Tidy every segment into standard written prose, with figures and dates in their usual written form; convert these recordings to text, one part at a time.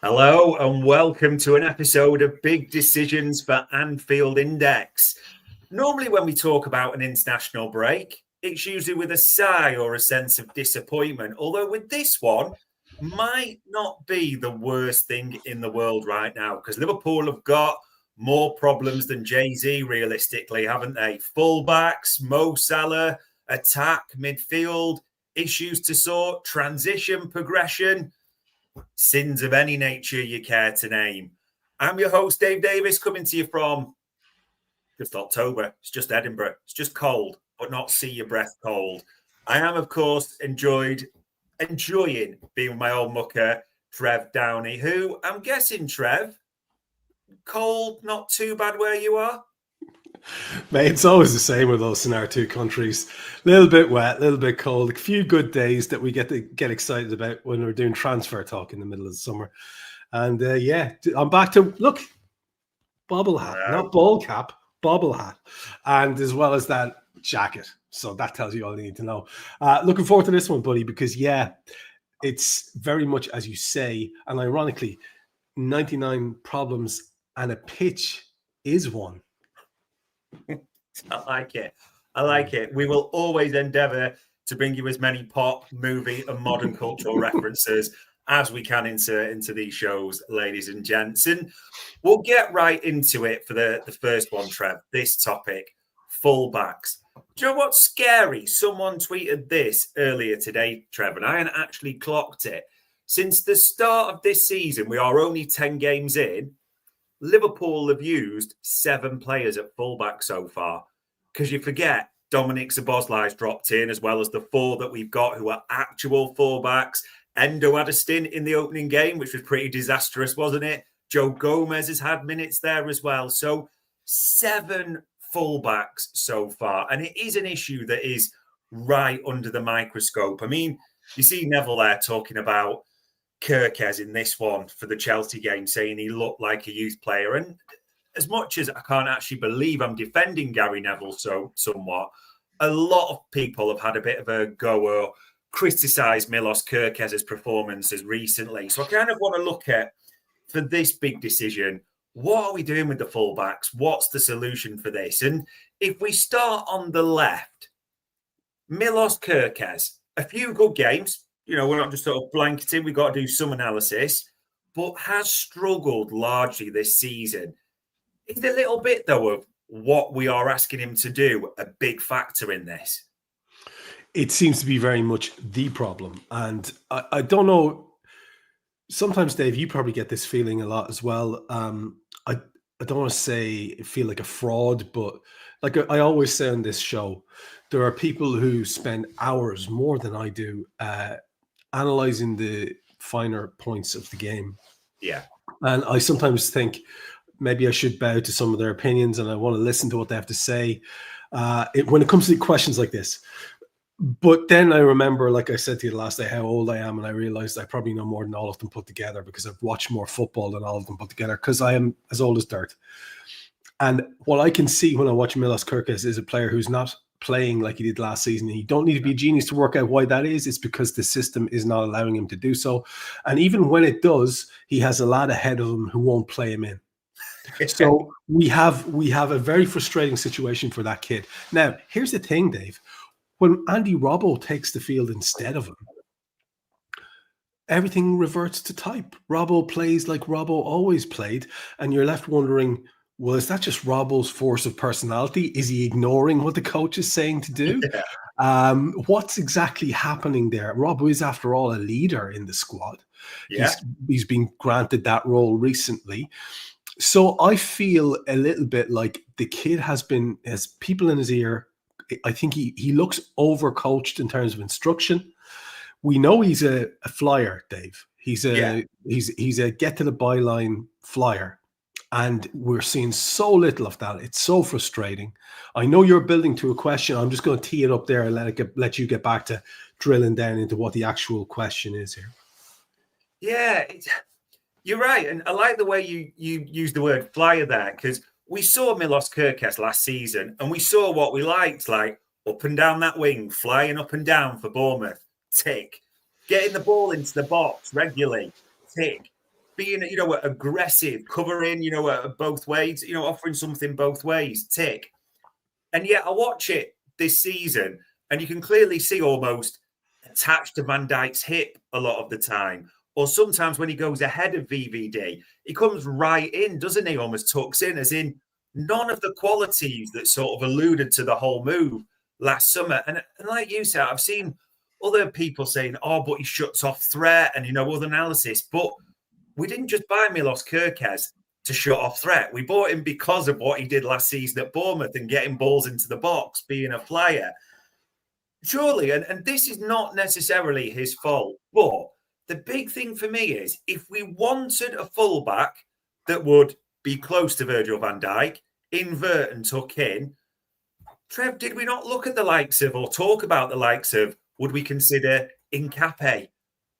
Hello and welcome to an episode of Big Decisions for Anfield Index. Normally when we talk about an international break, it's usually with a sigh or a sense of disappointment. Although with this one, might not be the worst thing in the world right now because Liverpool have got more problems than Jay-Z realistically, haven't they? Fullbacks, Mo Salah, attack, midfield, issues to sort, transition, progression. Sins of any nature you care to name. I'm your host, Dave Davis, coming to you from just October. It's just Edinburgh. It's just cold, but not see your breath cold. I am, of course, enjoying being with my old mucker, Trev Downey, who I'm guessing, Trev, cold, not too bad where you are? Mate, it's always the same with us in our two countries. A little bit wet, a little bit cold. A few good days that we get to get excited about when we're doing transfer talk in the middle of the summer. And I'm back to, look, bobble hat, not ball cap, bobble hat. And as well as that, jacket. So that tells you all you need to know. Looking forward to this one, buddy, because, it's very much, as you say, and ironically, 99 problems and a pitch is one. I like it. We will always endeavour to bring you as many pop, movie, and modern cultural references as we can into these shows, ladies and gents. And we'll get right into it for the first one, Trev. This topic, fullbacks. Do you know what's scary? Someone tweeted this earlier today, Trev, and I hadn't actually clocked it. Since the start of this season, we are only 10 games in. Liverpool have used 7 players at fullback so far, because you forget Dominic Szoboszlai's dropped in, as well as the 4 that we've got who are actual fullbacks. Endo had a stint in the opening game, which was pretty disastrous, wasn't it? Joe Gomez has had minutes there as well. So 7 fullbacks so far. And it is an issue that is right under the microscope. I mean, you see Neville there talking about Kirkes in this one for the Chelsea game, saying he looked like a youth player. And as much as I can't actually believe I'm defending Gary Neville somewhat, a lot of people have had a bit of a go or criticised Milos Kirkes' performances recently. So I kind of want to look at, for this big decision, what are we doing with the fullbacks? What's the solution for this? And if we start on the left, Milos Kirkes, a few good games. You know, we're not just sort of blanketing. We've got to do some analysis, but has struggled largely this season. Is a little bit, though, of what we are asking him to do a big factor in this? It seems to be very much the problem. And I don't know. Sometimes, Dave, you probably get this feeling a lot as well. I don't want to feel like a fraud, but like I always say on this show, there are people who spend hours more than I do analyzing the finer points of the game. Yeah. And I sometimes think maybe I should bow to some of their opinions and I want to listen to what they have to say when it comes to questions like this. But then I remember, like I said to you the last day, how old I am, and I realized I probably know more than all of them put together because I've watched more football than all of them put together because I am as old as dirt. And what I can see when I watch Milos Kirkes is a player who's not playing like he did last season. You don't need to be a genius to work out why that is. It's because the system is not allowing him to do so. And even when it does, he has a lad ahead of him who won't play him in. So we have a very frustrating situation for that kid. Now, here's the thing, Dave. When Andy Robbo takes the field instead of him, everything reverts to type. Robbo plays like Robbo always played, and you're left wondering, well, is that just Robbo's force of personality? Is he ignoring what the coach is saying to do? Yeah. What's exactly happening there? Robbo is, after all, a leader in the squad. Yeah. He's been granted that role recently. So I feel a little bit like the kid has people in his ear. I think he looks overcoached in terms of instruction. We know he's a flyer, Dave. He's a get to the byline flyer. And we're seeing so little of that. It's so frustrating. I know you're building to a question. I'm just going to tee it up there and let you get back to drilling down into what the actual question is here. Yeah, you're right. And I like the way you use the word flyer there, because we saw Milos Kirkes last season and we saw what we liked, like up and down that wing, flying up and down for Bournemouth, tick. Getting the ball into the box regularly, tick. being, aggressive, covering, both ways, offering something both ways, tick. And yet I watch it this season and you can clearly see almost attached to Van Dijk's hip a lot of the time. Or sometimes when he goes ahead of VVD, he comes right in, doesn't he? Almost tucks in, as in none of the qualities that sort of alluded to the whole move last summer. And like you said, I've seen other people saying, oh, but he shuts off threat and, other analysis. But we didn't just buy Milos Kerkez to shut off threat. We bought him because of what he did last season at Bournemouth and getting balls into the box, being a flyer. Surely, and this is not necessarily his fault, but the big thing for me is if we wanted a fullback that would be close to Virgil van Dijk, invert and tuck in, Trev, did we not look at the likes of or talk about the likes of, would we consider Nkape,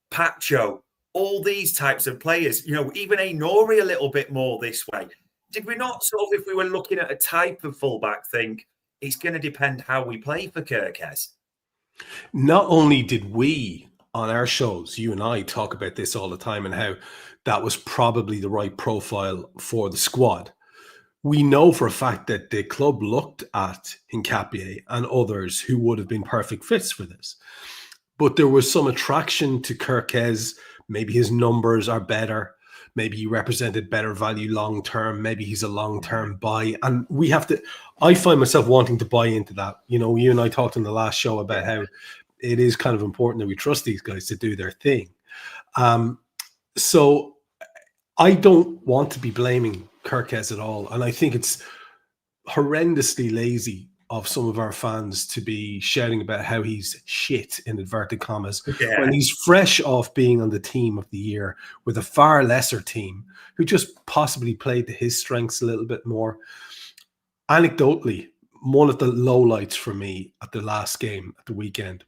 Pacho, all these types of players, even a Nori a little bit more this way? Did we not sort of, if we were looking at a type of fullback, think it's going to depend how we play for Kerkez? Not only did we on our shows, you and I talk about this all the time and how that was probably the right profile for the squad. We know for a fact that the club looked at Nkape and others who would have been perfect fits for this. But there was some attraction to Kerkez. Maybe his numbers are better. Maybe he represented better value long-term. Maybe he's a long-term buy. And we have to, I find myself wanting to buy into that. You and I talked in the last show about how it is kind of important that we trust these guys to do their thing. So I don't want to be blaming Kerkez at all. And I think it's horrendously lazy of some of our fans to be shouting about how he's shit, in inverted commas, when he's fresh off being on the team of the year with a far lesser team who just possibly played to his strengths a little bit more. Anecdotally, one of the lowlights for me at the last game at the weekend,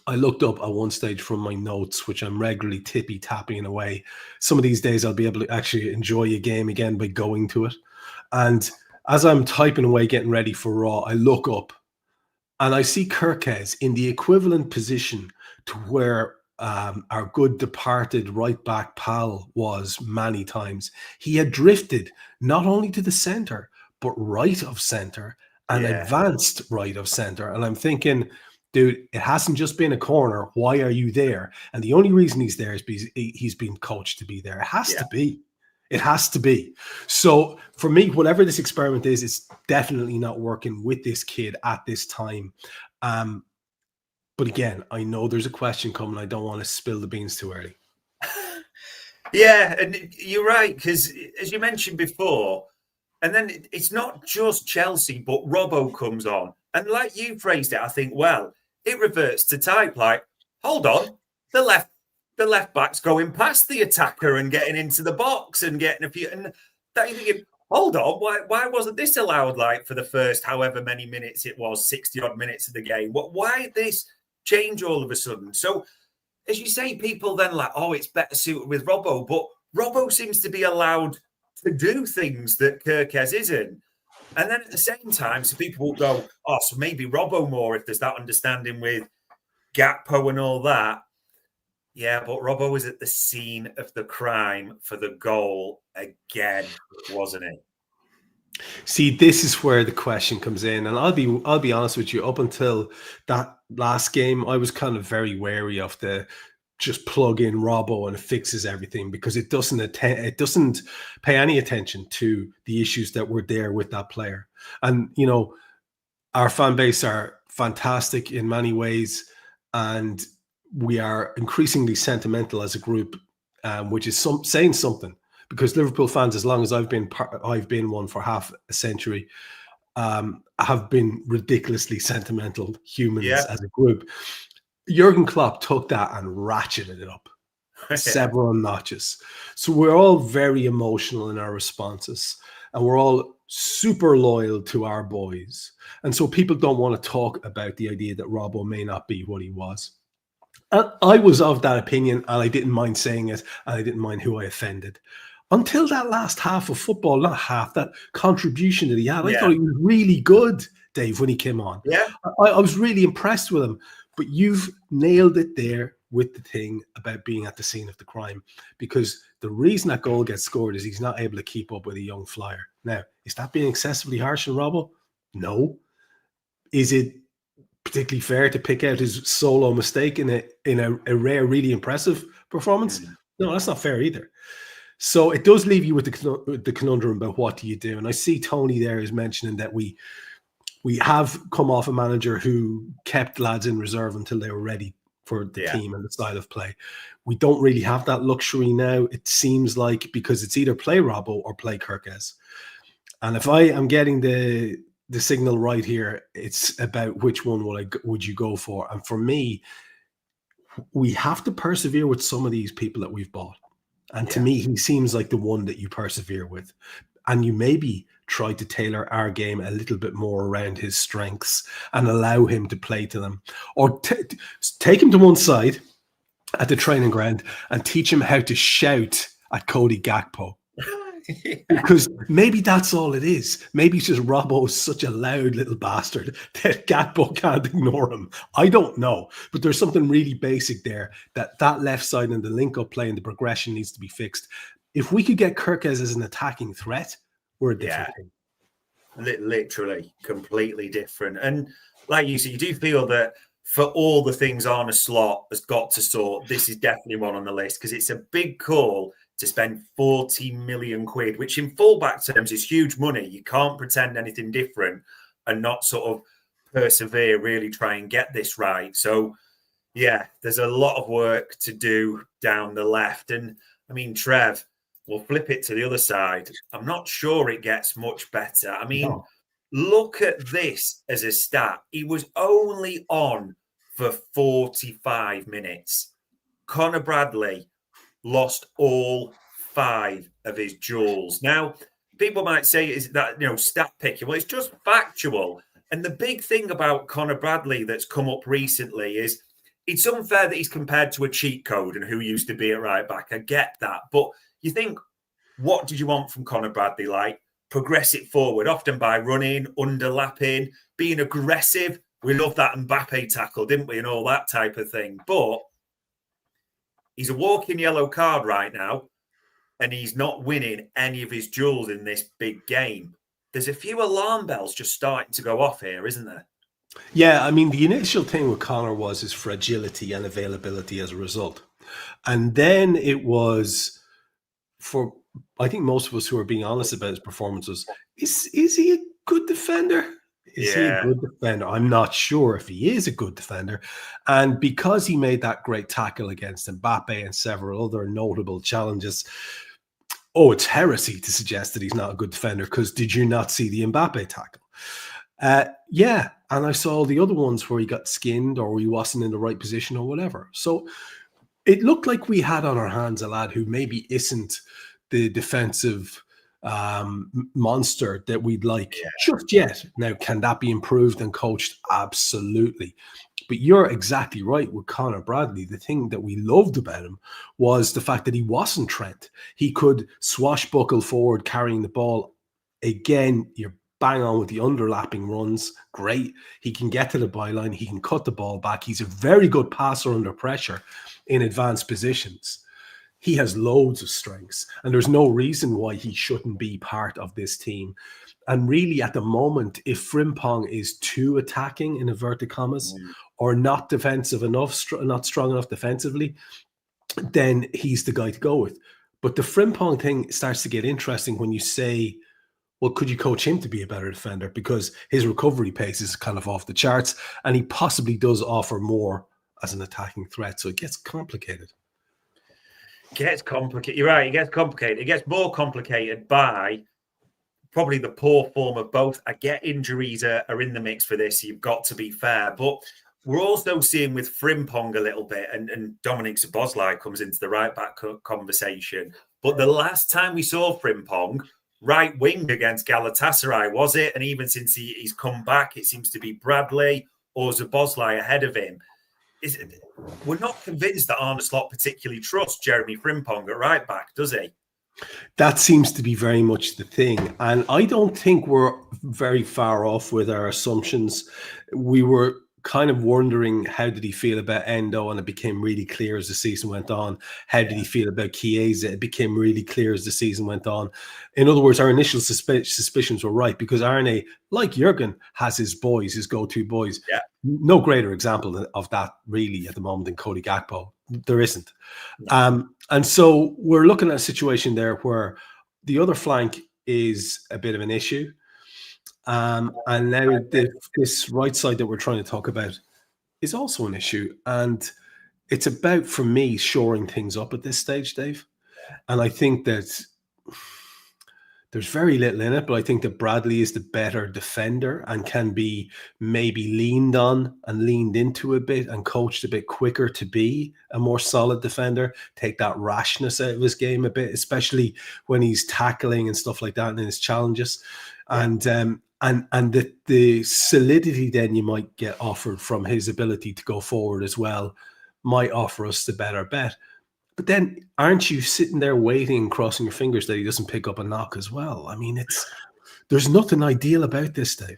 I looked up at one stage from my notes, which I'm regularly tippy-tapping away. Some of these days I'll be able to actually enjoy a game again by going to it. And as I'm typing away, getting ready for Raw, I look up and I see Kerkez in the equivalent position to where our good departed right back pal was many times. He had drifted not only to the centre, but right of centre and advanced right of centre. And I'm thinking, dude, it hasn't just been a corner. Why are you there? And the only reason he's there is because he's been coached to be there. It has to be. It has to be. So for me, whatever this experiment is, it's definitely not working with this kid at this time. But again, I know there's a question coming. I don't want to spill the beans too early. Yeah, and you're right, because as you mentioned before, and then it's not just Chelsea, but Robbo comes on. And like you phrased it, I think, well, it reverts to type. Like, hold on, the left back's going past the attacker and getting into the box and getting a few. And that you're thinking, hold on, why wasn't this allowed? Like for the first however many minutes it was, 60 odd minutes of the game. Why this change all of a sudden? So, as you say, people then like, oh, it's better suited with Robbo, but Robbo seems to be allowed to do things that Kerkez isn't. And then at the same time, so people will go, oh, so maybe Robbo more if there's that understanding with Gakpo and all that. Yeah, but Robbo was at the scene of the crime for the goal again, wasn't he? See, this is where the question comes in, and I'll be honest with you. Up until that last game, I was kind of very wary of the just plug in Robbo and it fixes everything, because it doesn't pay any attention to the issues that were there with that player. And our fan base are fantastic in many ways, and we are increasingly sentimental as a group, which is saying something, because Liverpool fans, as long as I've been one for half a century, have been ridiculously sentimental humans as a group. Jurgen Klopp took that and ratcheted it up several notches. So we're all very emotional in our responses, and we're all super loyal to our boys. And so people don't want to talk about the idea that Robbo may not be what he was. And I was of that opinion, and I didn't mind saying it, and I didn't mind who I offended. Until that last half of football, not half, that contribution that he had. I thought he was really good, Dave, when he came on. Yeah. I was really impressed with him. But you've nailed it there. with the thing about being at the scene of the crime, because the reason that goal gets scored is he's not able to keep up with a young flyer. Now, is that being excessively harsh on Robbo? No. Is it particularly fair to pick out his solo mistake in a rare, really impressive performance? No, that's not fair either. So it does leave you with the conundrum about what do you do. And I see Tony there is mentioning that we have come off a manager who kept lads in reserve until they were ready for the team and the style of play. We don't really have that luxury now. It seems like, because it's either play Robbo or play Kirkes. And if I am getting the signal right here, it's about which one would you go for. And for me, we have to persevere with some of these people that we've bought. And to me, he seems like the one that you persevere with. And you maybe try to tailor our game a little bit more around his strengths and allow him to play to them. Or take him to one side at the training ground and teach him how to shout at Cody Gakpo. Because maybe that's all it is. Maybe it's just Robbo's such a loud little bastard that Gakpo can't ignore him. I don't know. But there's something really basic there, that left side and the link-up play and the progression needs to be fixed. If we could get Kirkes as an attacking threat, we're a different thing. Literally, completely different. And like you said, you do feel that for all the things Arne Slot has got to sort, this is definitely one on the list, because it's a big call to spend 40 million quid, which in fullback terms is huge money. You can't pretend anything different and not sort of persevere, really try and get this right. So, yeah, there's a lot of work to do down the left. And, I mean, Trev, we'll flip it to the other side. I'm not sure it gets much better. I mean, look at this as a stat. He was only on for 45 minutes. Conor Bradley lost all 5 of his duels. Now, people might say, is that, stat picking? Well, it's just factual. And the big thing about Conor Bradley that's come up recently is it's unfair that he's compared to a cheat code and who used to be at right back. I get that. But you think, what did you want from Conor Bradley? Like, progress it forward, often by running, underlapping, being aggressive. We love that Mbappe tackle, didn't we? And all that type of thing. But he's a walking yellow card right now, and he's not winning any of his duels in this big game. There's a few alarm bells just starting to go off here, isn't there? Yeah, I mean, the initial thing with Conor was his fragility and availability as a result. And then it was, for I think most of us who are being honest about his performances, is he a good defender? Is he a good defender? I'm not sure if he is a good defender. And because he made that great tackle against Mbappe and several other notable challenges, it's heresy to suggest that he's not a good defender, because did you not see the Mbappe tackle? Yeah, and I saw the other ones where he got skinned or he wasn't in the right position or whatever. So it looked like we had on our hands a lad who maybe isn't the defensive monster that we'd like just yet. Now, can that be improved and coached? Absolutely. But you're exactly right with Conor Bradley. The thing that we loved about him was the fact that he wasn't Trent. He could swashbuckle forward carrying the ball. Again, you're bang on with the underlapping runs. Great. He can get to the byline. He can cut the ball back. He's a very good passer under pressure in advanced positions. He has loads of strengths, and there's no reason why he shouldn't be part of this team. And really, at the moment, if Frimpong is too attacking, in inverted commas, or not defensive enough, not strong enough defensively, then he's the guy to go with. But the Frimpong thing starts to get interesting when you say, well, could you coach him to be a better defender? Because his recovery pace is kind of off the charts, and he possibly does offer more as an attacking threat. So it gets complicated. Gets complicated. You're right. It gets complicated. It gets more complicated by probably the poor form of both. I get injuries are in the mix for this. You've got to be fair. But we're also seeing with Frimpong a little bit, and Dominic Szoboszlai comes into the right back conversation. But the last time we saw Frimpong, right wing against Galatasaray, was it? And even since he's come back, it seems to be Bradley or Szoboszlai ahead of him. We're not convinced that Arne Slot particularly trusts Jeremy Frimpong at right back, does he? That seems to be very much the thing. And I don't think we're very far off with our assumptions. We were kind of wondering, how did he feel about Endo? And it became really clear as the season went on. How did he feel about Chiesa? It became really clear as the season went on. In other words, our initial suspicions were right, because Arne, like Jurgen, has his boys, his go-to boys. Yeah. No greater example of that really at the moment than Cody Gakpo. There isn't. And so we're looking at a situation there where the other flank is a bit of an issue. And now this right side that we're trying to talk about is also an issue. And it's about, for me, shoring things up at this stage, Dave. And I think that there's very little in it, but I think that Bradley is the better defender and can be maybe leaned on and leaned into a bit and coached a bit quicker to be a more solid defender, take that rashness out of his game a bit, especially when he's tackling and stuff like that and in his challenges. And the solidity then you might get offered from his ability to go forward as well might offer us the better bet. But then aren't you sitting there waiting, crossing your fingers that he doesn't pick up a knock as well? I mean, there's nothing ideal about this, Dave.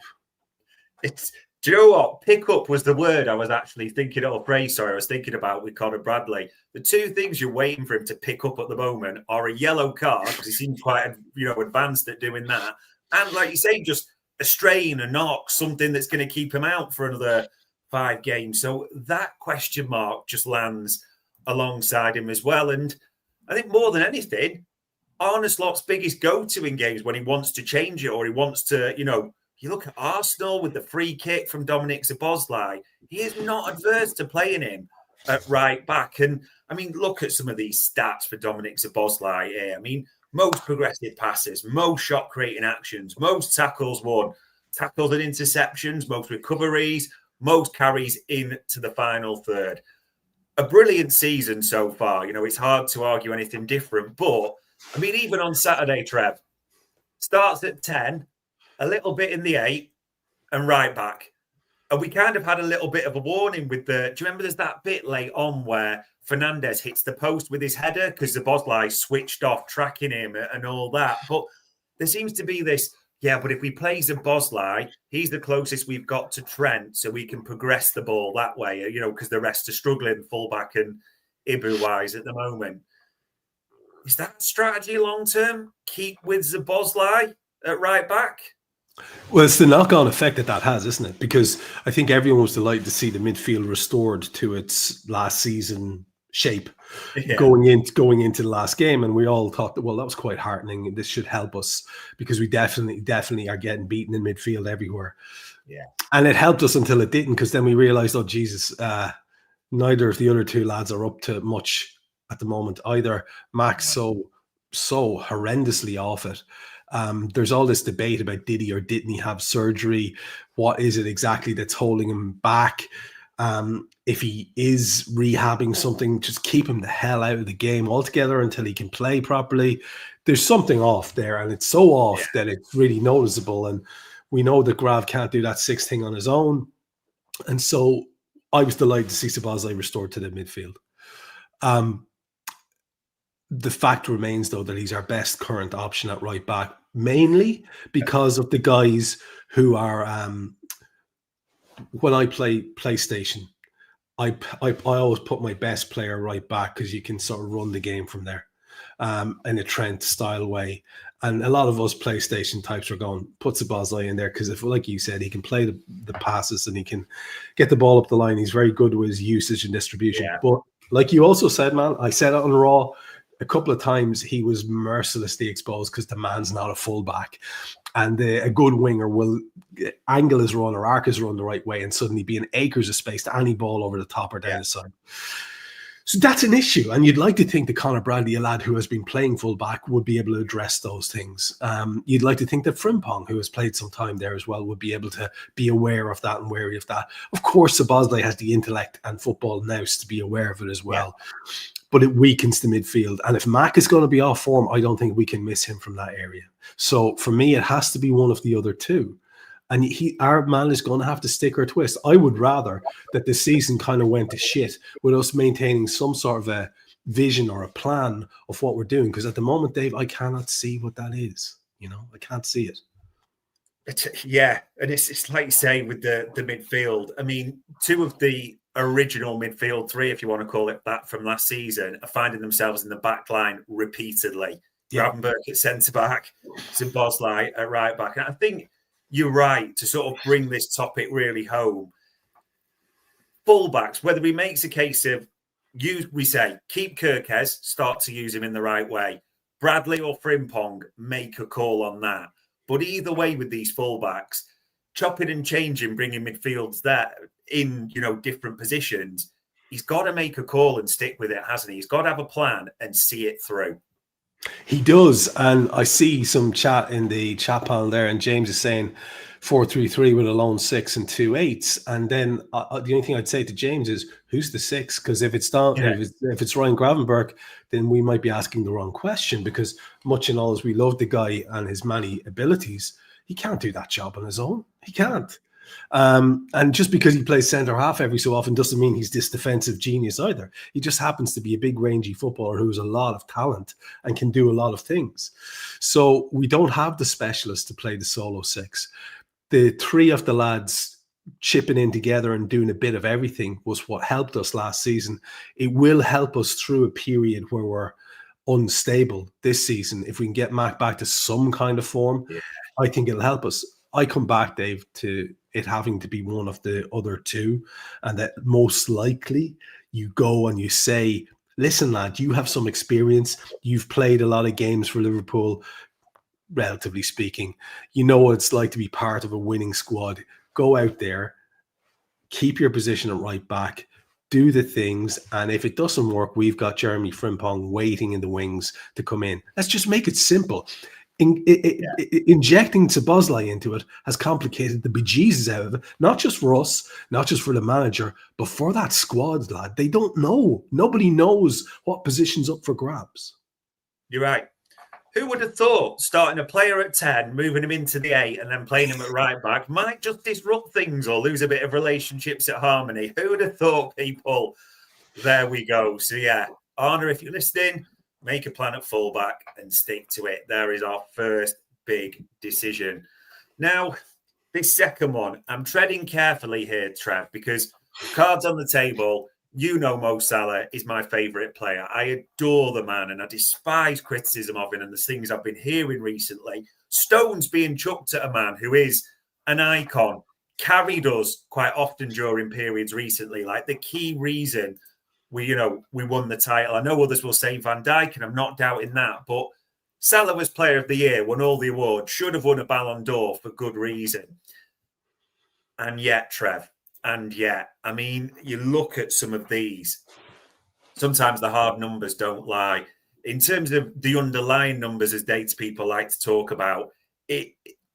Do you know what? Pick up was the word I was actually thinking, I was thinking about with Conor Bradley. The two things you're waiting for him to pick up at the moment are a yellow card, because he seems quite, advanced at doing that. And like you say, just a strain, a knock, something that's going to keep him out for another 5 games. So that question mark just lands alongside him as well. And I think more than anything, Arne Slot's biggest go-to in games when he wants to change it, or he wants to, you look at Arsenal with the free kick from Dominic Szoboszlai, he is not adverse to playing him at right back. And I mean, look at some of these stats for Dominic Szoboszlai here. I mean, most progressive passes, most shot creating actions, most tackles won, tackles and interceptions, most recoveries, most carries into the final third. A brilliant season so far. It's hard to argue anything different. But, I mean, even on Saturday, Trev, starts at 10, a little bit in the 8, and right back. And we kind of had a little bit of a warning with do you remember there's that bit late on where Fernandes hits the post with his header because the Szoboszlai switched off tracking him and all that. But there seems to be this, but if we play Szoboszlai, he's the closest we've got to Trent, so we can progress the ball that way, because the rest are struggling fullback and Ibu-wise at the moment. Is that strategy long-term? Keep with Szoboszlai at right back? Well, it's the knock-on effect that has, isn't it? Because I think everyone was delighted to see the midfield restored to its last season shape going into the last game, and we all thought that, well, that was quite heartening. This should help us, because we definitely are getting beaten in midfield everywhere. And it helped us until it didn't, because then we realized, oh Jesus, neither of the other two lads are up to much at the moment either. Max so horrendously off it. There's all this debate about did he or didn't he have surgery? What is it exactly that's holding him back? If he is rehabbing something, just keep him the hell out of the game altogether until he can play properly. There's something off there, and it's so off that it's really noticeable. And we know that Grav can't do that 6 thing on his own. And so I was delighted to see Szoboszlai restored to the midfield. The fact remains, though, that he's our best current option at right back, mainly because of the guys who are, when I play PlayStation, I always put my best player right back, because you can sort of run the game from there in a Trent style way. And a lot of us PlayStation types are going, put Szoboszlai in there, because if, like you said, he can play the passes and he can get the ball up the line. He's very good with his usage and distribution. But like you also said, man, I said it on Raw a couple of times, he was mercilessly exposed because the man's not a fullback. And a good winger will angle his run or arc his run the right way and suddenly be in acres of space to any ball over the top or down the side. So that's an issue. And you'd like to think that Conor Bradley, a lad who has been playing fullback, would be able to address those things. You'd like to think that Frimpong, who has played some time there as well, would be able to be aware of that and wary of that. Of course, Szoboszlai has the intellect and football nous to be aware of it as well. But it weakens the midfield. And if Mac is going to be off form, I don't think we can miss him from that area. So for me, it has to be one of the other two. And our man is going to have to stick or twist. I would rather that the season kind of went to shit with us maintaining some sort of a vision or a plan of what we're doing. Because at the moment, Dave, I cannot see what that is. I can't see it. Yeah, and it's like you say with the midfield. I mean, two of the original midfield three, if you want to call it that, from last season, are finding themselves in the back line repeatedly. Yeah. Gravenberch at centre back, Szoboszlai at right back. And I think you're right to sort of bring this topic really home. Fullbacks, whether he makes a case of we say keep Kirkes, start to use him in the right way. Bradley or Frimpong, make a call on that. But either way, with these fullbacks, chopping and changing, bringing midfields there in different positions, he's got to make a call and stick with it, hasn't he? He's got to have a plan and see it through. He does, and I see some chat in the chat panel there, and James is saying 4-3-3 with a lone 6 and 2 8s. And then the only thing I'd say to James is, who's the 6? Because if it's Ryan Gravenberch, then we might be asking the wrong question. Because much and all as we love the guy and his many abilities, he can't do that job on his own. He can't. And just because he plays centre half every so often doesn't mean he's this defensive genius either. He just happens to be a big rangy footballer who has a lot of talent and can do a lot of things. So we don't have the specialist to play the solo 6. The three of the lads chipping in together and doing a bit of everything was what helped us last season. It will help us through a period where we're unstable this season. If we can get Mac back to some kind of form, I think it'll help us. I come back, Dave, to it having to be one of the other two, and that most likely you go and you say, listen, lad, you have some experience. You've played a lot of games for Liverpool, relatively speaking. You know what it's like to be part of a winning squad. Go out there, keep your position at right back, do the things, and if it doesn't work, we've got Jeremy Frimpong waiting in the wings to come in. Let's just make it simple. Injecting Szoboszlai into it has complicated the bejesus out of it, not just for us, not just for the manager, but for that squad, lad. They don't know. Nobody knows what position's up for grabs. You're right. Who would have thought starting a player at 10, moving him into the 8, and then playing him at right back might just disrupt things or lose a bit of relationships at harmony? Who would have thought, people? There we go. So, yeah, Arna, if you're listening, make a plan at fullback and stick to it. There is our first big decision. Now, this second one, I'm treading carefully here, Trev, because cards on the table. Mo Salah is my favourite player. I adore the man and I despise criticism of him and the things I've been hearing recently. Stones being chucked at a man who is an icon, carried us quite often during periods recently. Like the key reason we won the title. I know others will say Van Dijk, and I'm not doubting that, but Salah was player of the year, won all the awards, should have won a Ballon d'Or for good reason. And yet, Trev, I mean, you look at some of these, sometimes the hard numbers don't lie. In terms of the underlying numbers, as data people like to talk about,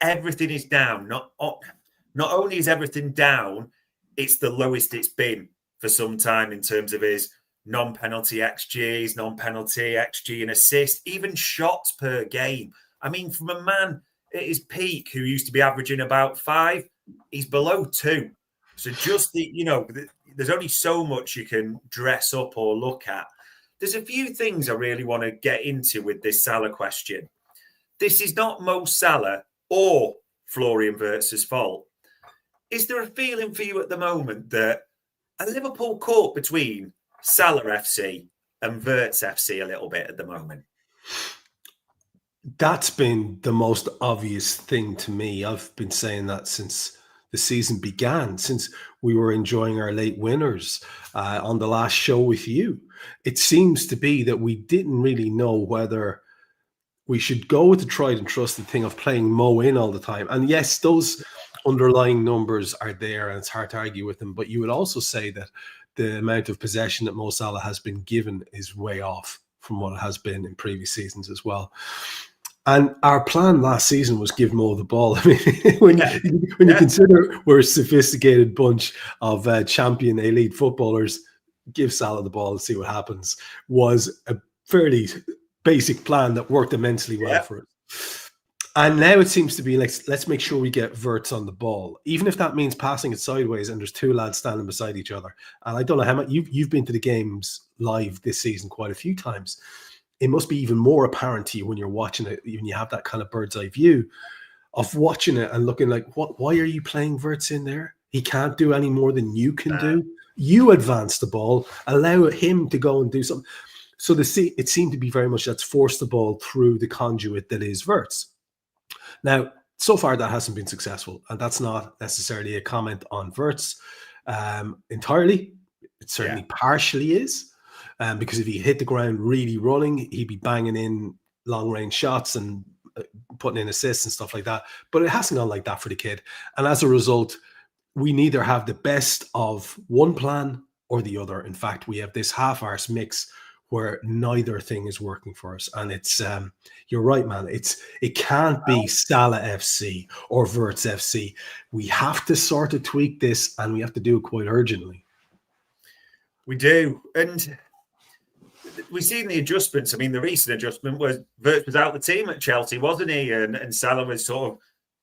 everything is down. Not only is everything down, it's the lowest it's been for some time in terms of his non-penalty XGs, non-penalty XG and assist, even shots per game. I mean, from a man at his peak who used to be averaging about 5, he's below 2. So just there's only so much you can dress up or look at. There's a few things I really want to get into with this Salah question. This is not Mo Salah or Florian Wirtz's fault. Is there a feeling for you at the moment that a Liverpool caught between Salah FC and Wirtz FC a little bit at the moment? That's been the most obvious thing to me. I've been saying that since the season began, since we were enjoying our late winners on the last show with you. It seems to be that we didn't really know whether we should go with the tried and trusted thing of playing Mo in all the time. And yes, those underlying numbers are there and it's hard to argue with them. But you would also say that the amount of possession that Mo Salah has been given is way off from what it has been in previous seasons as well. And our plan last season was give Mo the ball. I mean, when you consider we're a sophisticated bunch of champion elite footballers, give Salah the ball and see what happens was a fairly basic plan that worked immensely well for us. And now it seems to be like, let's make sure we get Wirtz on the ball, even if that means passing it sideways and there's two lads standing beside each other. And I don't know how much you've been to the games live this season quite a few times. It must be even more apparent to you when you're watching it, when you have that kind of bird's eye view of watching it and looking like, what? Why are you playing Wirtz in there? He can't do any more than you can do. You advance the ball, allow him to go and do something. So it seemed to be very much that's forced the ball through the conduit that is Wirtz. Now, so far that hasn't been successful, and that's not necessarily a comment on Wirtz entirely. It certainly partially is, because if he hit the ground really running, he'd be banging in long-range shots and putting in assists and stuff like that. But it hasn't gone like that for the kid. And as a result, we neither have the best of one plan or the other. In fact, we have this half-arse mix where neither thing is working for us. And it's, you're right, man. It can't be Salah FC or Wirtz FC. We have to sort of tweak this, and we have to do it quite urgently. We do. And we've seen the adjustments. I mean, the recent adjustment was Wirtz was out the team at Chelsea, wasn't he? And Salah was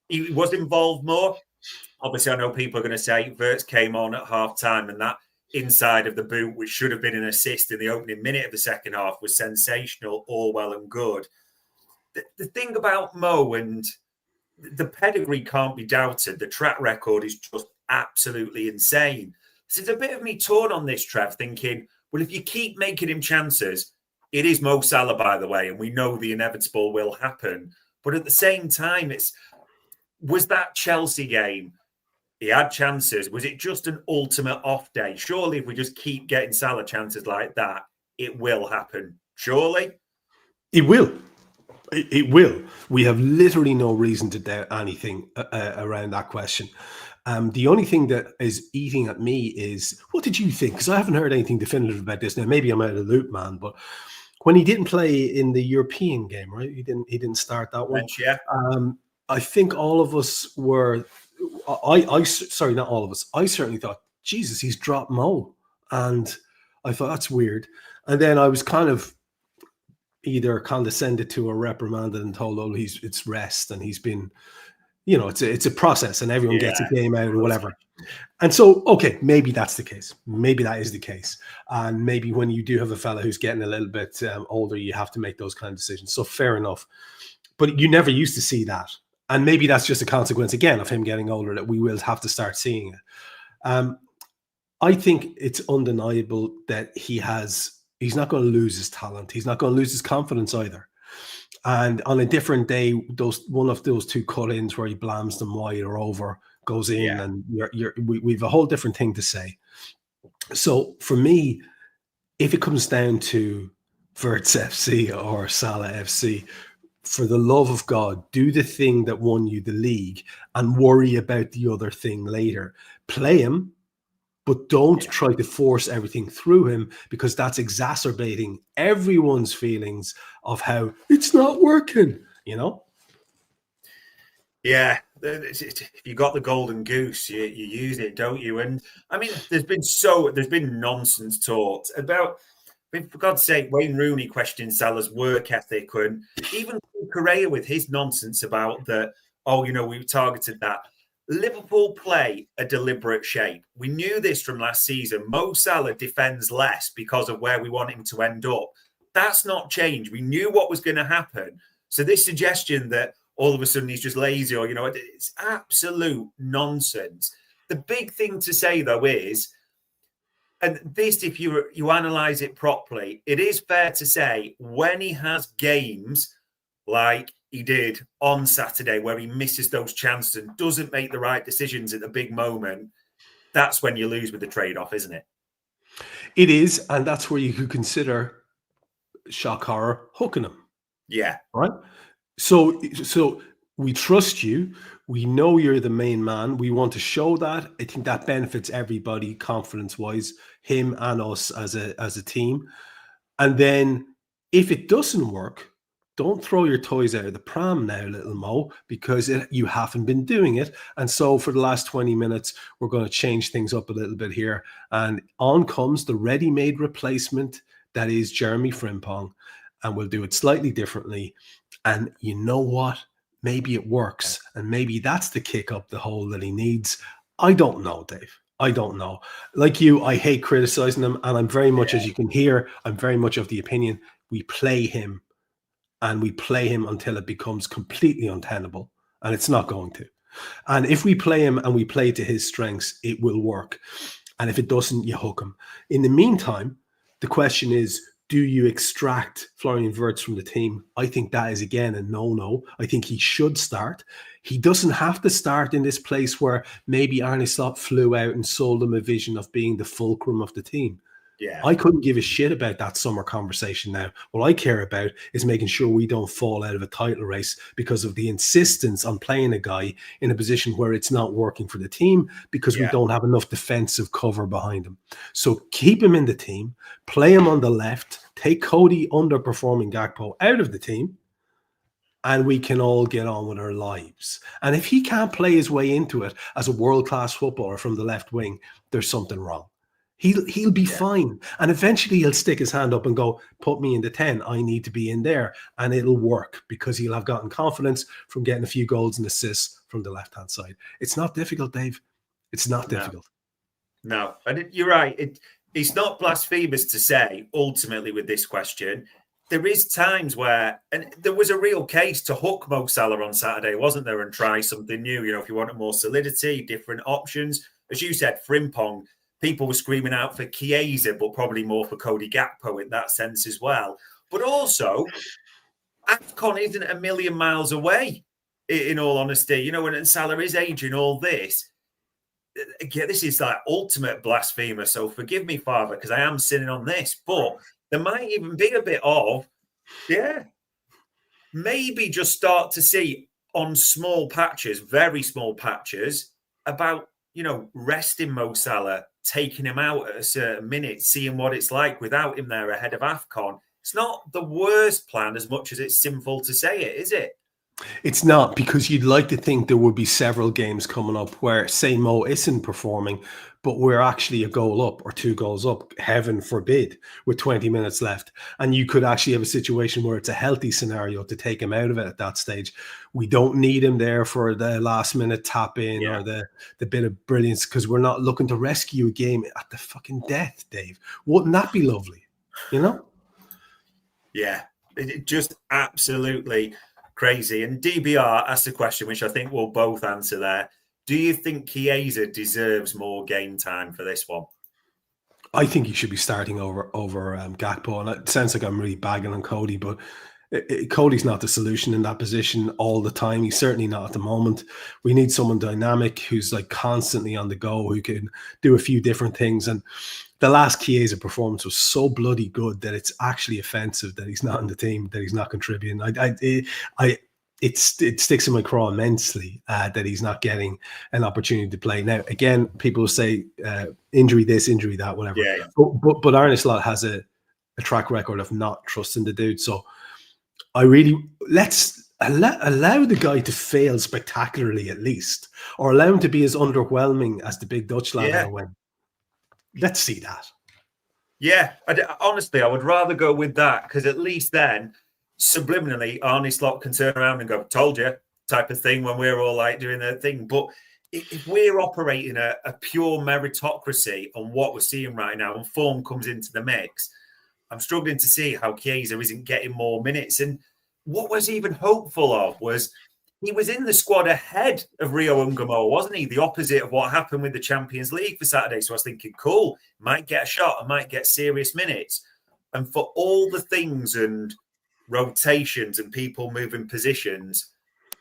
he was involved more. Obviously, I know people are going to say Wirtz came on at half-time, and that inside of the boot, which should have been an assist in the opening minute of the second half, was sensational, all well and good. The thing about Mo, and the pedigree can't be doubted, the track record is just absolutely insane. So there's a bit of me torn on this, Trev, thinking, well, if you keep making him chances, it is Mo Salah, by the way, and we know the inevitable will happen. But at the same time, was that Chelsea game, he had chances. Was it just an ultimate off day? Surely if we just keep getting Salah chances like that, it will happen. Surely? It will. It will. We have literally no reason to doubt anything around that question. The only thing that is eating at me is, what did you think? Because I haven't heard anything definitive about this. Now, maybe I'm out of the loop, man, but when he didn't play in the European game, right? He didn't start that one. Yeah. I think all of us were... sorry, not all of us. I certainly thought, Jesus, he's dropped Mo. And I thought, that's weird. And then I was kind of either condescended to or reprimanded and told, oh, it's rest. And he's been, it's a process and everyone gets a game out or whatever. And so, okay, maybe that's the case. Maybe that is the case. And maybe when you do have a fella who's getting a little bit older, you have to make those kind of decisions. So fair enough. But you never used to see that. And maybe that's just a consequence, again, of him getting older, that we will have to start seeing it. I think it's undeniable that he's not going to lose his talent. He's not going to lose his confidence either. And on a different day, one of those two cut-ins where he blams them wide or over goes in, and we've a whole different thing to say. So for me, if it comes down to Wirtz FC or Salah FC, for the love of God, do the thing that won you the league and worry about the other thing later. Play him, but don't try to force everything through him, because that's exacerbating everyone's feelings of how it's not working, Yeah. If you got the golden goose, you use it, don't you? And I mean, there's been nonsense talked about, for God's sake, Wayne Rooney questioning Salah's work ethic, and even Correa with his nonsense about we've targeted that. Liverpool play a deliberate shape. We knew this from last season. Mo Salah defends less because of where we want him to end up. That's not changed. We knew what was going to happen. So this suggestion that all of a sudden he's just lazy or, it's absolute nonsense. The big thing to say, though, is, and this, if you analyse it properly, it is fair to say when he has games like he did on Saturday where he misses those chances and doesn't make the right decisions at the big moment, that's when you lose with the trade-off, isn't it? It is, and that's where you could consider, shock horror, hooking him. Yeah. Right? So we trust you. We know you're the main man. We want to show that. I think that benefits everybody confidence-wise, him and us as a team. And then if it doesn't work, don't throw your toys out of the pram now, little Mo, because you haven't been doing it. And so for the last 20 minutes, we're going to change things up a little bit here. And on comes the ready-made replacement that is Jeremy Frimpong. And we'll do it slightly differently. And you know what? Maybe it works. And maybe that's the kick up the hole that he needs. I don't know, Dave. I don't know. Like you, I hate criticizing him. And I'm very much, as you can hear, I'm very much of the opinion we play him. And we play him until it becomes completely untenable. and it's not going to. And if we play him and we play to his strengths, it will work. And if it doesn't, you hook him. In the meantime, the question is, do you extract Florian Wirtz from the team? I think that is, again, a no-no. I think he should start. He doesn't have to start in this place where maybe Arne Slot flew out and sold him a vision of being the fulcrum of the team. Yeah. I couldn't give a shit about that summer conversation now. What I care about is making sure we don't fall out of a title race because of the insistence on playing a guy in a position where it's not working for the team because we don't have enough defensive cover behind him. So keep him in the team, play him on the left, take Cody underperforming Gakpo out of the team, and we can all get on with our lives. And if he can't play his way into it as a world-class footballer from the left wing, there's something wrong. He'll be fine. And eventually he'll stick his hand up and go, put me in the 10. I need to be in there. And it'll work because he'll have gotten confidence from getting a few goals and assists from the left-hand side. It's not difficult, Dave. It's not difficult. No. And you're right. It's not blasphemous to say, ultimately, with this question, there is times where, and there was a real case to hook Mo Salah on Saturday, wasn't there, and try something new. You know, if you wanted more solidity, different options. As you said, Frimpong, people were screaming out for Chiesa, but probably more for Cody Gakpo in that sense as well. But also, AFCON isn't a million miles away, in all honesty. You know, and Salah is aging, all this. Again, this is like ultimate blasphemous. So forgive me, Father, because I am sinning on this. But there might even be a bit of, maybe just start to see on small patches, very small patches, about, you know, resting Mo Salah, taking him out at a certain minute, seeing what it's like without him there ahead of AFCON. It's not the worst plan as much as it's sinful to say it, is it? It's not, because you'd like to think there would be several games coming up where, say, Mo isn't performing, but we're actually a goal up or 2 goals up, heaven forbid, with 20 minutes left. And you could actually have a situation where it's a healthy scenario to take him out of it at that stage. We don't need him there for the last minute tap in or the bit of brilliance, because we're not looking to rescue a game at the fucking death, Dave. Wouldn't that be lovely? You know? Yeah, it just absolutely crazy. And DBR asked a question, which I think we'll both answer there. Do you think Chiesa deserves more game time for this one? I think he should be starting over Gakpo. And it sounds like I'm really bagging on Cody, but Cody's not the solution in that position all the time. He's certainly not at the moment. We need someone dynamic who's like constantly on the go, who can do a few different things. And the last Chiesa performance was so bloody good that it's actually offensive that he's not in the team, that he's not contributing. It sticks in my craw immensely that he's not getting an opportunity to play. Now, again, people will say injury this, injury that, whatever. Yeah. But Arne Slot has a track record of not trusting the dude. So I really, let's allow the guy to fail spectacularly at least, or allow him to be as underwhelming as the big Dutch lad ever went. Let's see that. Yeah, honestly, I would rather go with that, because at least then, subliminally, Arne Slot can turn around and go, told you, type of thing, when we're all like doing their thing. But if we're operating a pure meritocracy on what we're seeing right now, and form comes into the mix, I'm struggling to see how Chiesa isn't getting more minutes. And what was even hopeful of was he was in the squad ahead of Rio Ungamo, wasn't he? The opposite of what happened with the Champions League for Saturday. So I was thinking, cool, might get a shot and might get serious minutes. And for all the things and rotations and people moving positions,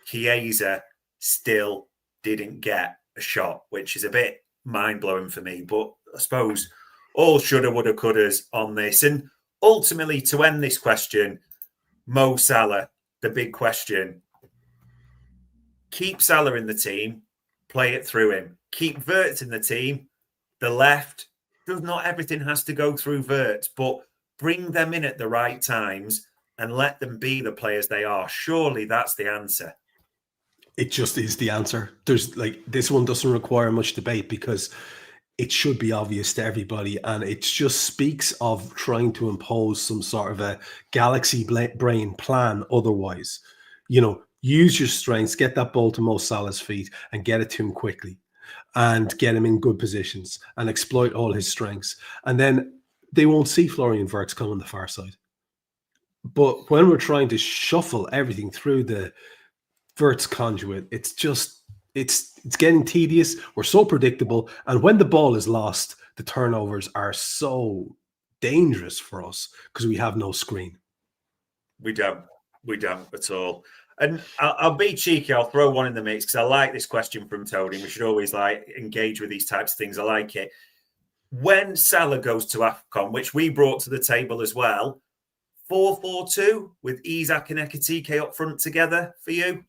Chiesa still didn't get a shot, which is a bit mind-blowing for me. But I suppose all shoulda, woulda, couldas on this. And ultimately, to end this question, Mo Salah, the big question. Keep Salah in the team, play it through him. Keep Wirtz in the team, the left. Not everything has to go through Wirtz, but bring them in at the right times and let them be the players they are. Surely that's the answer. It just is the answer. There's like, this one doesn't require much debate because it should be obvious to everybody. And it just speaks of trying to impose some sort of a galaxy brain plan otherwise. You know, use your strengths, get that ball to Mo Salah's feet and get it to him quickly and get him in good positions and exploit all his strengths. And then they won't see Florian Wirtz come on the far side. But when we're trying to shuffle everything through the Vert's conduit. It's just it's getting tedious. We're so predictable, and when the ball is lost, the turnovers are so dangerous for us because we have no screen. We don't at all. And I'll be cheeky. I'll throw one in the mix because I like this question from Tony. We should always engage with these types of things. I like it. When Salah goes to AFCON, which we brought to the table as well, 4-4-2 with Isak and Ekitike up front together for you?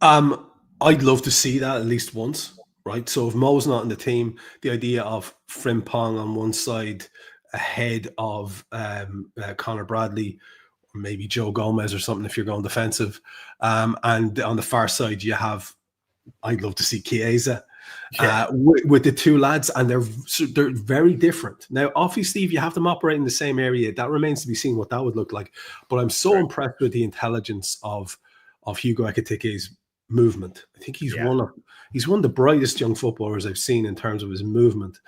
I'd love to see that at least once, right? So if Mo's not in the team, the idea of Frimpong on one side ahead of Connor Bradley, or maybe Joe Gomez or something if you're going defensive. And on the far side, I'd love to see Chiesa. With the two lads, and they're very different. Now, obviously, if you have them operating in the same area, that remains to be seen what that would look like. But I'm so impressed with the intelligence of Hugo Ekitike's movement. I think he's one of the brightest young footballers I've seen in terms of his movement.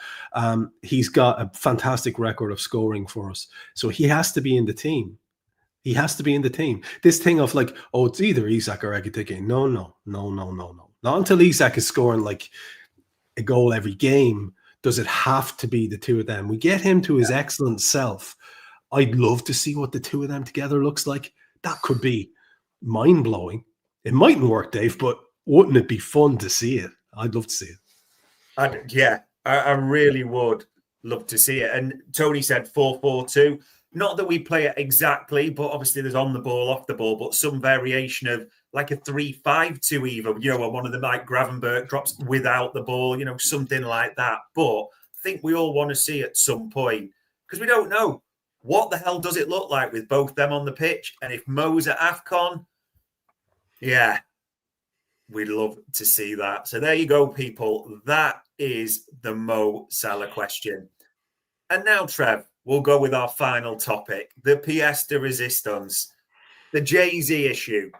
He's got a fantastic record of scoring for us, so he has to be in the team. He has to be in the team. This thing of like, oh, it's either Isak or Ekitike. No. Not until Isak is scoring like a goal every game does it have to be the two of them. We get him to his excellent self. I'd love to see what the two of them together looks like. That could be mind-blowing. It mightn't work, Dave, but wouldn't it be fun to see it? I'd love to see it. I really would love to see it. And Tony said 4-4-2. Not that we play it exactly, but obviously there's on the ball, off the ball, but some variation of like a 3-5-2 even, where one of the Mike Gravenberg drops without the ball, something like that. But I think we all want to see at some point, because we don't know what the hell does it look like with both them on the pitch. And if Mo's at AFCON, we'd love to see that. So there you go, people. That is the Mo Salah question. And now, Trev, we'll go with our final topic, the pièce de résistance, the Jay-Z issue.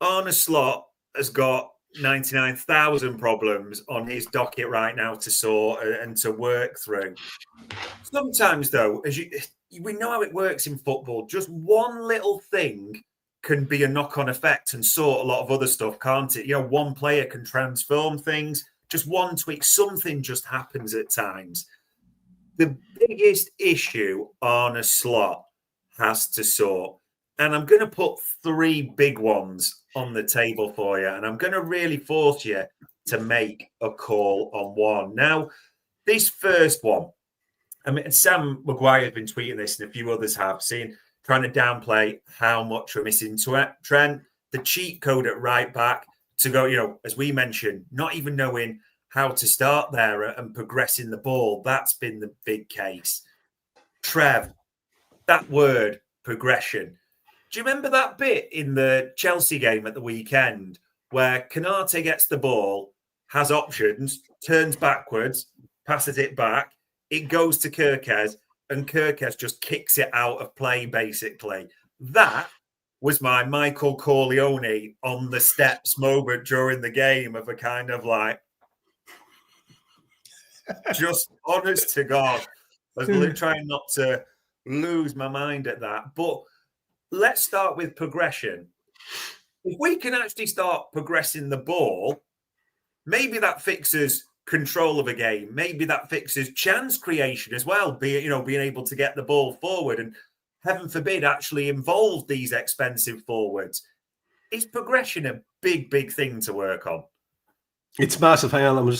Arne Slot has got 99,000 problems on his docket right now to sort and to work through. Sometimes, though, we know how it works in football, just one little thing can be a knock-on effect and sort a lot of other stuff, can't it? One player can transform things, just one tweak, something just happens at times. The biggest issue Arne Slot has to sort, and I'm going to put three big ones on the table for you, and I'm going to really force you to make a call on one. Now, this first one, Sam Maguire has been tweeting this, and a few others have, trying to downplay how much we're missing to Trent, the cheat code at right back to go, as we mentioned, not even knowing how to start there and progressing the ball. That's been the big case. Trev, that word, progression. Do you remember that bit in the Chelsea game at the weekend where Konate gets the ball, has options, turns backwards, passes it back, it goes to Kirkez, and Kirkez just kicks it out of play, basically? That was my Michael Corleone on the steps moment during the game of a kind of like, just honest to God, I was trying not to lose my mind at that. But let's start with progression. If we can actually start progressing the ball, maybe that fixes control of a game. Maybe that fixes chance creation as well. Being able to get the ball forward and, heaven forbid, actually involve these expensive forwards. Is progression a big, big thing to work on? It's massive. Hang on, I'm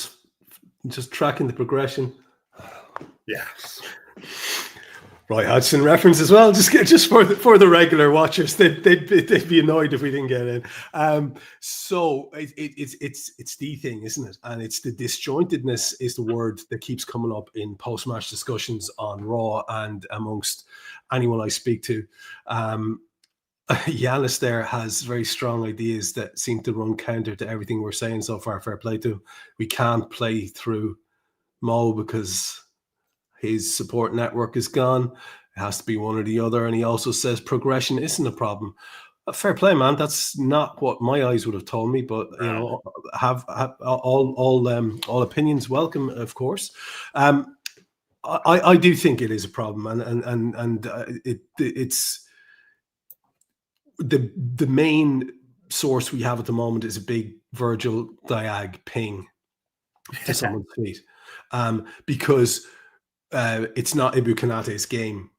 just tracking the progression. Yeah. Roy Hodgson reference as well, just for the regular watchers. They'd be annoyed if we didn't get in. So it's the thing, isn't it? And it's the disjointedness is the word that keeps coming up in post-match discussions on Raw and amongst anyone I speak to. Yanis there has very strong ideas that seem to run counter to everything we're saying so far. Fair play to him. We can't play through Mo because his support network is gone. It has to be one or the other. And he also says progression isn't a problem. Fair play, man. That's not what my eyes would have told me, but have all opinions welcome, of course. I do think it is a problem, and it's the main source we have at the moment is a big Virgil Diag ping to someone's feet, because it's not Ibu Konate's game.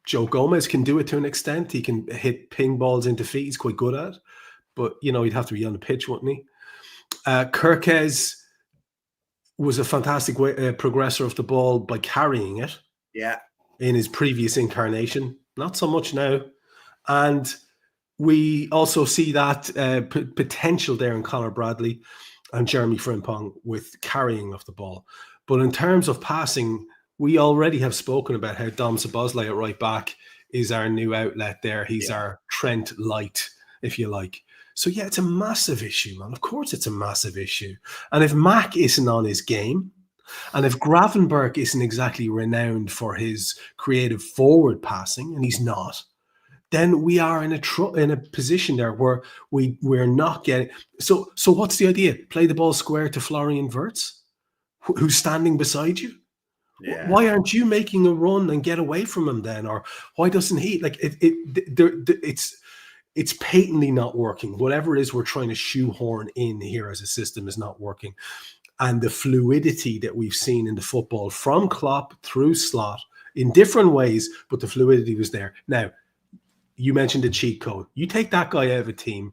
Joe Gomez can do it to an extent. He can hit ping balls into feet. He's quite good at it. But, he'd have to be on the pitch, wouldn't he? Kirkez was a fantastic progressor of the ball by carrying it. Yeah. In his previous incarnation. Not so much now. And we also see that potential there in Conor Bradley and Jeremy Frimpong with carrying of the ball. But in terms of passing, we already have spoken about how Dom Szoboszlai at right back is our new outlet there. He's our Trent Light, if you like. So, yeah, it's a massive issue, man. Of course it's a massive issue. And if Mack isn't on his game, and if Gravenberg isn't exactly renowned for his creative forward passing, and he's not, then we are in a position there where we're not getting... So what's the idea? Play the ball square to Florian Wirtz, who's standing beside you? Yeah. Why aren't you making a run and get away from him then? Or why doesn't he? Like, it's patently not working. Whatever it is we're trying to shoehorn in here as a system is not working. And the fluidity that we've seen in the football from Klopp through Slot in different ways, but the fluidity was there. Now, you mentioned the cheat code. You take that guy out of a team,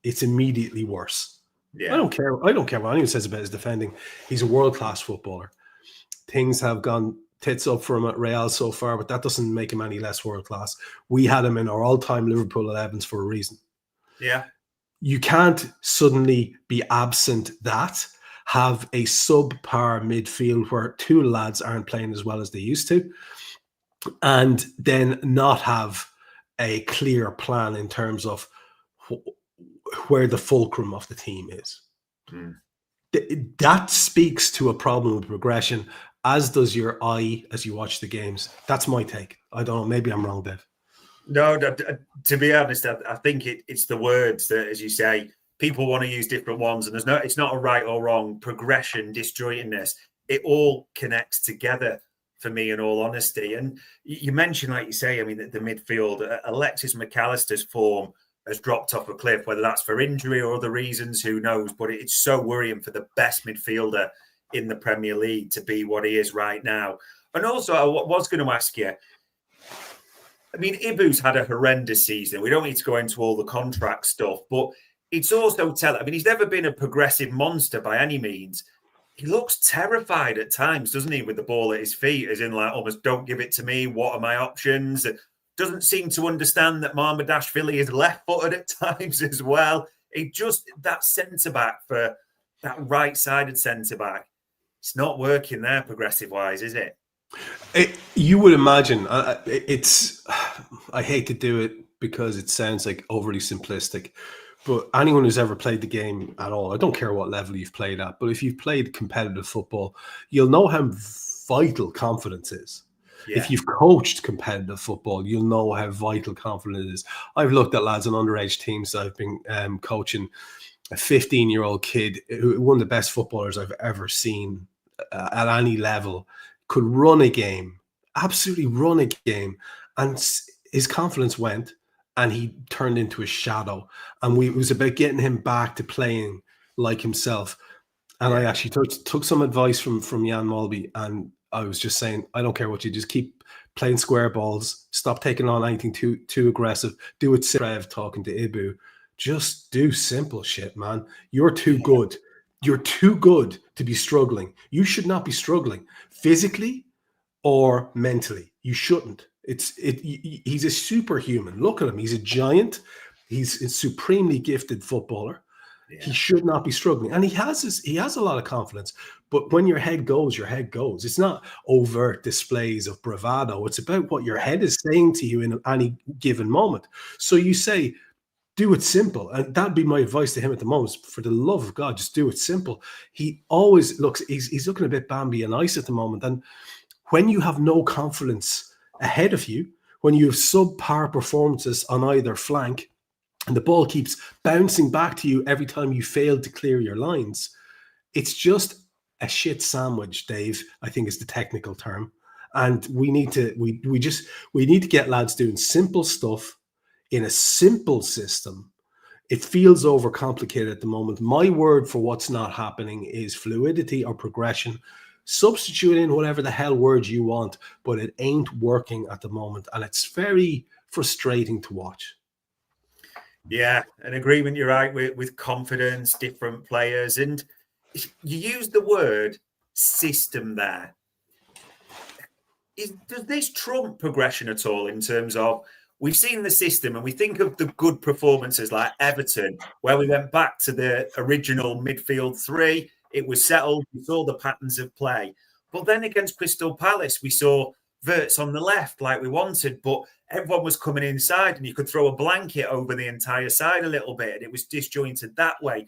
it's immediately worse. Yeah. I don't care what anyone says about his defending. He's a world-class footballer. Things have gone tits up for him at Real so far, but that doesn't make him any less world-class. We had him in our all-time Liverpool 11s for a reason. Yeah. You can't suddenly be absent that, have a subpar midfield where two lads aren't playing as well as they used to, and then not have a clear plan in terms of where the fulcrum of the team is. That speaks to a problem with progression, as does your eye as you watch the games. That's my take. I don't know. Maybe I'm wrong, Dev. No, to be honest, I think it's the words that, as you say, people want to use different ones, and it's not a right or wrong. Progression, disjointedness, it all connects together for me, in all honesty. And you mentioned, like you say, I mean, the midfield, Alexis McAllister's form has dropped off a cliff, whether that's for injury or other reasons, who knows? But it's so worrying for the best midfielder in the Premier League to be what he is right now. And also, I was going to ask you, I mean, Ibu's had a horrendous season. We don't need to go into all the contract stuff, but it's also telling. I mean, he's never been a progressive monster by any means. He looks terrified at times, doesn't he, with the ball at his feet, as in, like, almost, don't give it to me. What are my options? Doesn't seem to understand that Mamardashvili is left-footed at times as well. It just, that centre-back, for that right-sided centre-back, it's not working there progressive-wise, is it? You would imagine. I hate to do it because it sounds like overly simplistic, but anyone who's ever played the game at all, I don't care what level you've played at, but if you've played competitive football, you'll know how vital confidence is. Yeah. If you've coached competitive football, you'll know how vital confidence is. I've looked at lads on underage teams that I've been coaching. A 15-year-old kid, one of the best footballers I've ever seen at any level, could run a game, absolutely run a game, and his confidence went, and he turned into a shadow. And it was about getting him back to playing like himself. And I actually took some advice from Jan Molby, and I was just saying, I don't care what you just keep playing square balls, stop taking on anything too aggressive, do it. Trev talking to Ibu, just do simple shit, man. You're too good. You're too good to be struggling. You should not be struggling physically or mentally. You shouldn't. He's a superhuman. Look at him. He's a giant. He's a supremely gifted footballer. Yeah. He should not be struggling. And he has a lot of confidence. But when your head goes, your head goes. It's not overt displays of bravado. It's about what your head is saying to you in any given moment. So you say, do it simple. And that'd be my advice to him at the moment. For the love of God, just do it simple. He always looks, he's looking a bit Bambi and ice at the moment. And when you have no confidence ahead of you, when you have subpar performances on either flank, and the ball keeps bouncing back to you every time you fail to clear your lines, it's just a shit sandwich, Dave, I think is the technical term. And we need to get lads doing simple stuff in a simple system, It feels overcomplicated at the moment. My word for what's not happening is fluidity or progression. Substitute in whatever the hell word you want, but it ain't working at the moment. And it's very frustrating to watch. Yeah, an agreement, you're right, with confidence, different players. And you use the word system there. Does this trump progression at all in terms of we've seen the system and we think of the good performances like Everton, where we went back to the original midfield three, it was settled, we saw the patterns of play. But then against Crystal Palace, we saw Verts on the left like we wanted, but everyone was coming inside and you could throw a blanket over the entire side a little bit and it was disjointed that way.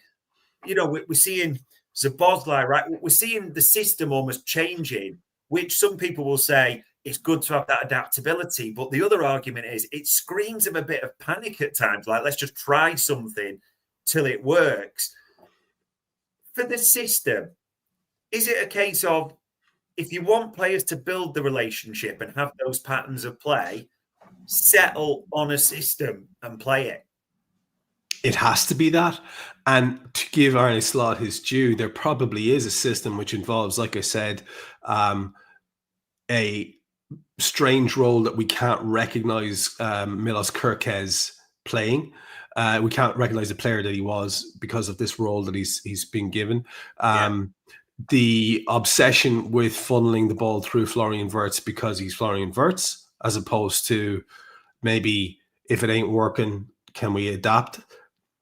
You know, we're seeing Zabozlai, right? We're seeing the system almost changing, which some people will say it's good to have that adaptability. But the other argument is it screams of a bit of panic at times, like let's just try something till it works. For the system, is it a case of if you want players to build the relationship and have those patterns of play, settle on a system and play it? It has to be that. And to give Arne Slot his due, there probably is a system which involves, like I said, a strange role that we can't recognize Milos Kerkez playing. We can't recognize the player that he was because of this role that he's been given. The obsession with funneling the ball through Florian Wirtz because he's Florian Wirtz, as opposed to maybe if it ain't working, can we adapt?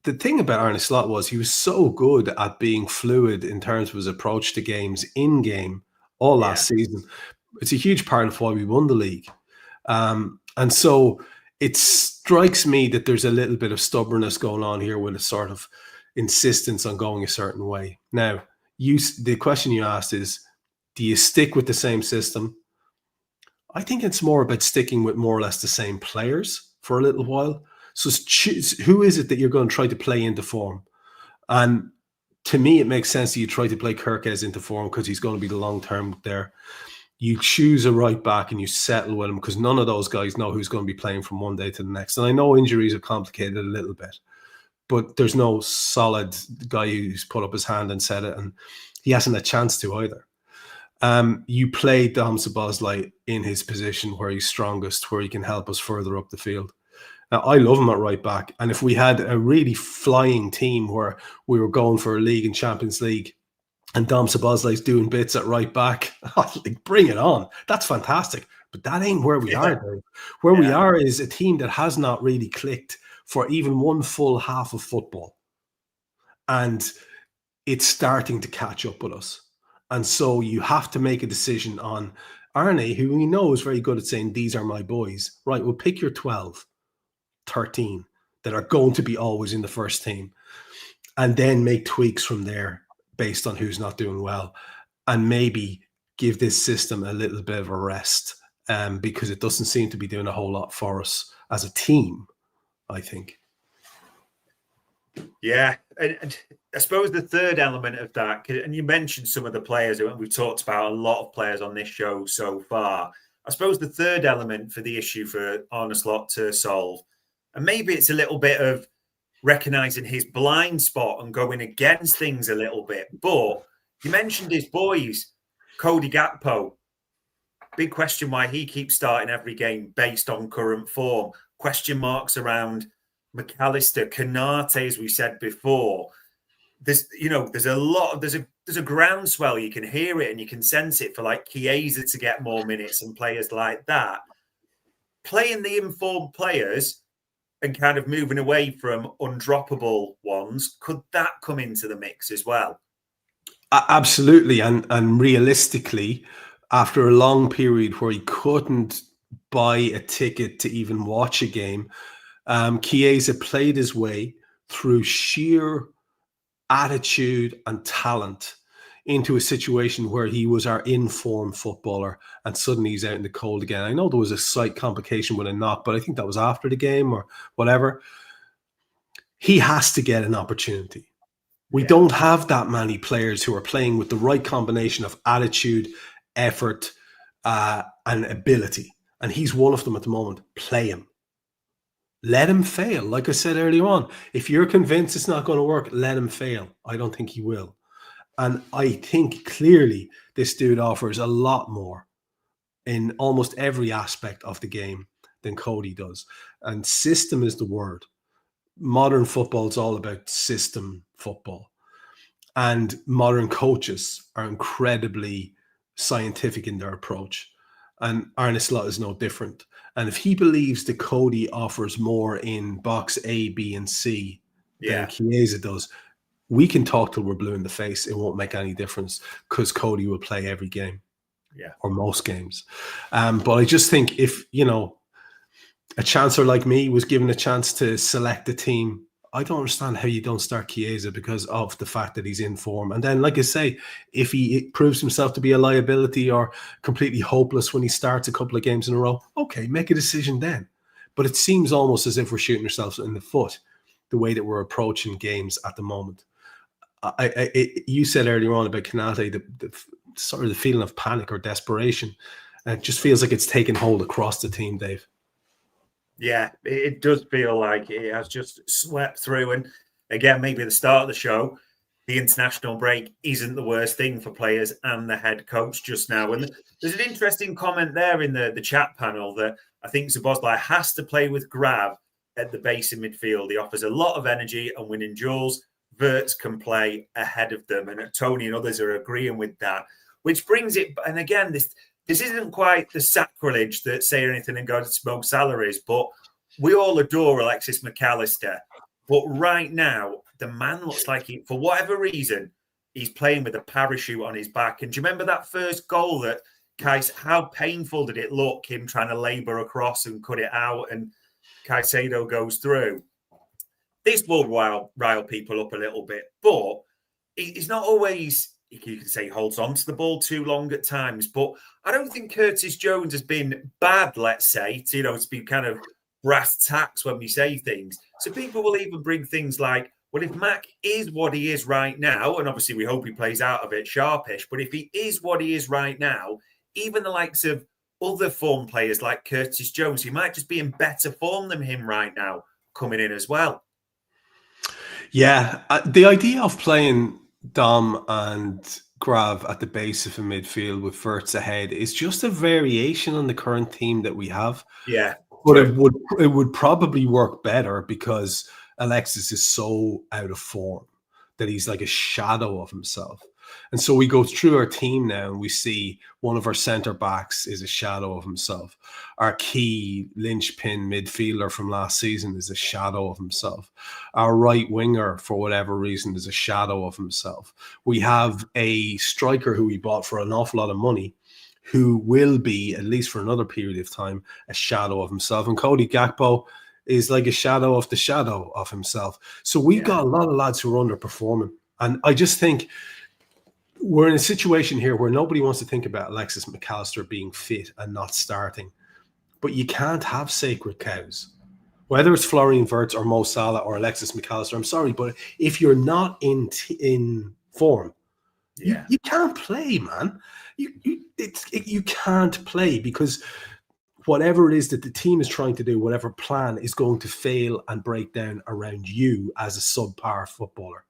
The thing about Arne Slot was he was so good at being fluid in terms of his approach to games in game all last season. It's a huge part of why we won the league. And so it strikes me that there's a little bit of stubbornness going on here with a sort of insistence on going a certain way. Now, the question you asked is, do you stick with the same system? I think it's more about sticking with more or less the same players for a little while. So choose, who is it that you're going to try to play into form? And to me, it makes sense that you try to play Kerkez into form because he's going to be the long term there. You choose a right back and you settle with him because none of those guys know who's going to be playing from one day to the next. And I know injuries have complicated it a little bit, but there's no solid guy who's put up his hand and said it, and he hasn't a chance to either. You play Dom Szoboszlai in his position where he's strongest, where he can help us further up the field. Now, I love him at right back, and if we had a really flying team where we were going for a league and Champions League and Dom Szoboszlai's doing bits at right back, like, bring it on. That's fantastic. But that ain't where we are, Dave. Where we are is a team that has not really clicked for even one full half of football. And it's starting to catch up with us. And so you have to make a decision on Arne, who we know is very good at saying, these are my boys. Right, well, pick your 12, 13 that are going to be always in the first team. And then make tweaks from there based on who's not doing well. And maybe give this system a little bit of a rest because it doesn't seem to be doing a whole lot for us as a team, I think. Yeah, and I suppose the third element of that, and you mentioned some of the players, and we've talked about a lot of players on this show so far. I suppose the third element for the issue for Arne Slot to solve, and maybe it's a little bit of recognising his blind spot and going against things a little bit. But you mentioned his boys, Cody Gakpo. Big question why he keeps starting every game based on current form. Question marks around McAllister, Konate, as we said before. There's a groundswell. You can hear it and you can sense it for like Chiesa to get more minutes and players like that. Playing the informed players and kind of moving away from undroppable ones, could that come into the mix as well? Absolutely. And realistically, after a long period where he couldn't buy a ticket to even watch a game, Chiesa played his way through sheer attitude and talent into a situation where he was our informed footballer, and suddenly he's out in the cold again. I know there was a slight complication with a knock, but I think that was after the game or whatever. He has to get an opportunity. We don't have that many players who are playing with the right combination of attitude, effort, and ability. And he's one of them at the moment. Play him. let him fail. Like I said earlier on, if you're convinced it's not going to work, let him fail. I don't think he will. And I think clearly this dude offers a lot more in almost every aspect of the game than Cody does. And system is the word. Modern football is all about system football. And modern coaches are incredibly scientific in their approach. And Arne Slot is no different. And if he believes that Cody offers more in box A, B, and C than Chiesa does, we can talk till we're blue in the face. It won't make any difference because Cody will play every game, or most games. But I just think if, a chancer like me was given a chance to select a team, I don't understand how you don't start Chiesa because of the fact that he's in form. And then, like I say, if he proves himself to be a liability or completely hopeless when he starts a couple of games in a row, okay, make a decision then. But it seems almost as if we're shooting ourselves in the foot the way that we're approaching games at the moment. You said earlier on about Konate, the sort of the feeling of panic or desperation. It just feels like it's taken hold across the team, Dave. Yeah, it does feel like it has just swept through. And again, maybe at the start of the show, the international break isn't the worst thing for players and the head coach just now. And there's an interesting comment there in the chat panel that I think Szoboszlai has to play with Grav at the base in midfield. He offers a lot of energy and winning duels. Wirtz can play ahead of them. And Tony and others are agreeing with that, which brings it. And again, this isn't quite the sacrilege that Say Anything and Go to Smoke Salah is, but we all adore Alexis McAllister. But right now, the man looks like he, for whatever reason, he's playing with a parachute on his back. And do you remember that first goal that Kais, how painful did it look, him trying to labour across and cut it out, and Caicedo goes through? This will rile people up a little bit, but he's not always, you can say, holds on to the ball too long at times. But I don't think Curtis Jones has been bad, let's say, to be kind of brass tacks when we say things. So people will even bring things like, well, if Mac is what he is right now, and obviously we hope he plays out of it sharpish, but if he is what he is right now, even the likes of other form players like Curtis Jones, he might just be in better form than him right now, coming in as well. Yeah, the idea of playing Dom and Grav at the base of a midfield with Wirtz ahead is just a variation on the current team that we have. Yeah, but it would probably work better because Alexis is so out of form that he's like a shadow of himself. And so we go through our team now and we see one of our centre backs is a shadow of himself. Our key linchpin midfielder from last season is a shadow of himself. Our right winger, for whatever reason, is a shadow of himself. We have a striker who we bought for an awful lot of money who will be, at least for another period of time, a shadow of himself. And Cody Gakpo is like a shadow of himself. So we've got a lot of lads who are underperforming. And I just think we're in a situation here where nobody wants to think about Alexis McAllister being fit and not starting. But you can't have sacred cows. Whether it's Florian Wirtz or Mo Salah or Alexis McAllister, I'm sorry, but if you're not in form, you can't play, man. You can't play because whatever it is that the team is trying to do, whatever plan is going to fail and break down around you as a subpar footballer.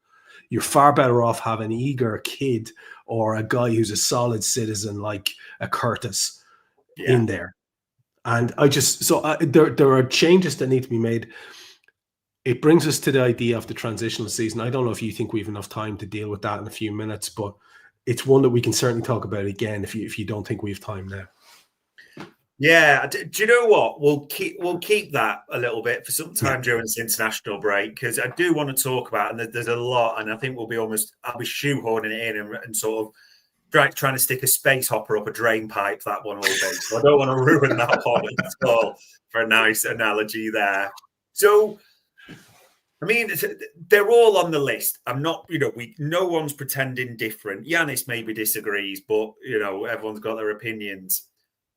You're far better off having an eager kid or a guy who's a solid citizen like a Curtis in there. And there are changes that need to be made. It brings us to the idea of the transitional season. I don't know if you think we have enough time to deal with that in a few minutes, but it's one that we can certainly talk about again if you don't think we have time now. Yeah, do you know what? We'll keep that a little bit for some time during this international break, because I do want to talk about, and there's a lot, and I think I'll be shoehorning it in and sort of trying to stick a space hopper up a drain pipe, that one will be. So I don't want to ruin that one at all, for a nice analogy there. So, I mean, they're all on the list. I'm not, no one's pretending different. Yanis maybe disagrees, but, everyone's got their opinions.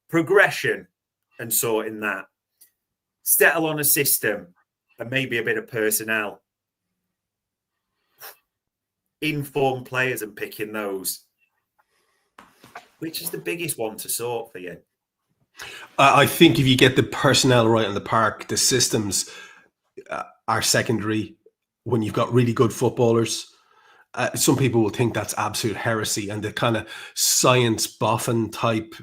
Progression and sorting that. Settle on a system and maybe a bit of personnel. Informed players and picking those. Which is the biggest one to sort for you? I think if you get the personnel right in the park, the systems are secondary when you've got really good footballers. Some people will think that's absolute heresy, and the kind of science boffin type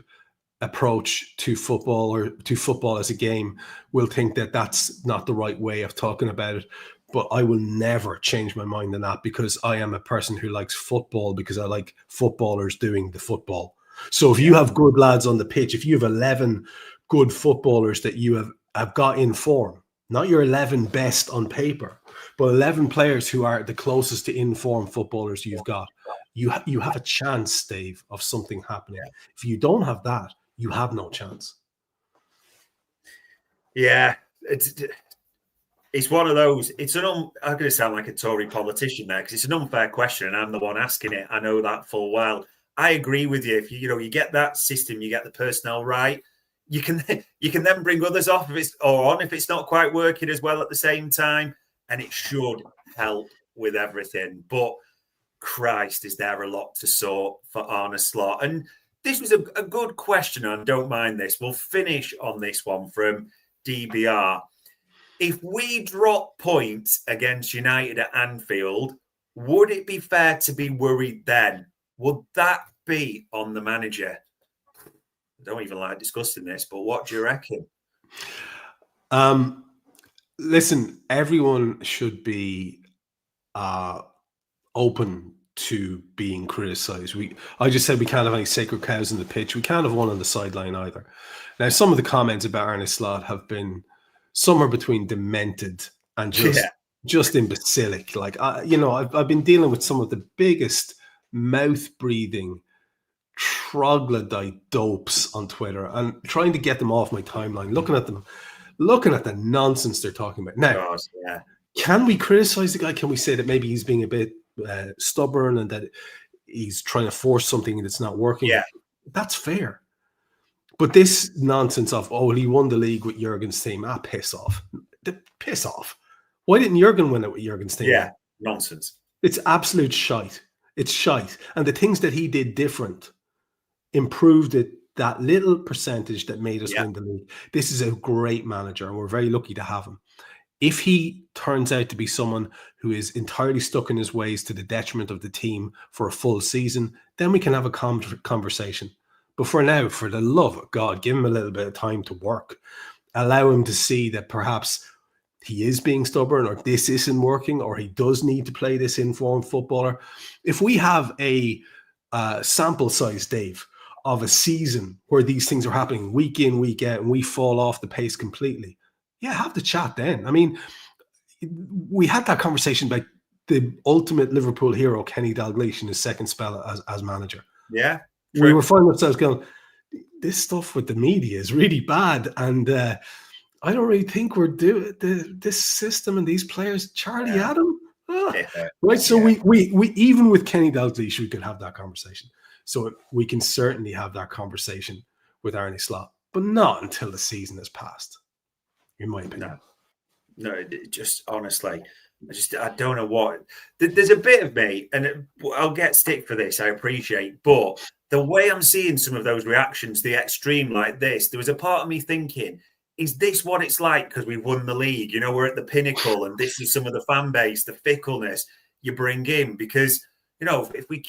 approach to football or to football as a game will think that that's not the right way of talking about it. But I will never change my mind on that, because I am a person who likes football because I like footballers doing the football. So if you have good lads on the pitch, if you have 11 good footballers that you have got in form, not your 11 best on paper, but 11 players who are the closest to in-form footballers you've got, you have a chance, Dave, of something happening. If you don't have that, you have no chance. Yeah, it's one of those. I'm going to sound like a Tory politician there, because it's an unfair question, and I'm the one asking it. I know that full well. I agree with you. If you get that system, you get the personnel right, you can then bring others off if it's on if it's not quite working as well at the same time, and it should help with everything. But Christ, is there a lot to sort for Arne Slot? And this was a good question, and I don't mind this. We'll finish on this one from DBR. If we drop points against United at Anfield, would it be fair to be worried then? Would that be on the manager? I don't even like discussing this, but what do you reckon? Listen, everyone should be open to being criticised. I just said we can't have any sacred cows in the pitch. We can't have one on the sideline either. Now, some of the comments about Arne Slot have been somewhere between demented and just imbecilic. Like, I've been dealing with some of the biggest mouth-breathing troglodyte dopes on Twitter and trying to get them off my timeline, looking at the nonsense they're talking about. Now, can we criticize the guy? Can we say that maybe he's being a bit stubborn and that he's trying to force something that's not working? Yeah, that's fair. But this nonsense of, he won the league with Jurgen's team. Piss off. Piss off. Why didn't Jurgen win it with Jurgen's team? Yeah, nonsense. It's absolute shite. It's shite. And the things that he did different improved it, that little percentage that made us win the league. This is a great manager, and we're very lucky to have him. If he turns out to be someone who is entirely stuck in his ways to the detriment of the team for a full season, then we can have a conversation. But for now, for the love of God, give him a little bit of time to work. Allow him to see that perhaps he is being stubborn, or this isn't working, or he does need to play this informed footballer. If we have a sample size, Dave, of a season where these things are happening week in, week out, and we fall off the pace completely, have the chat then. I mean, we had that conversation about the ultimate Liverpool hero, Kenny Dalglish, in his second spell as manager. Yeah. True. We were finding ourselves going, this stuff with the media is really bad, and I don't really think we're doing this system and these players. Charlie Adam, right? So we even with Kenny Dalglish, we could have that conversation. So we can certainly have that conversation with Arne Slot, but not until the season has passed, in my opinion. No, just honestly, I don't know what. There's a bit of me, and I'll get stick for this, I appreciate, but the way I'm seeing some of those reactions, the extreme like this, there was a part of me thinking, is this what it's like because we've won the league? We're at the pinnacle, and this is some of the fan base, the fickleness you bring in. Because, if we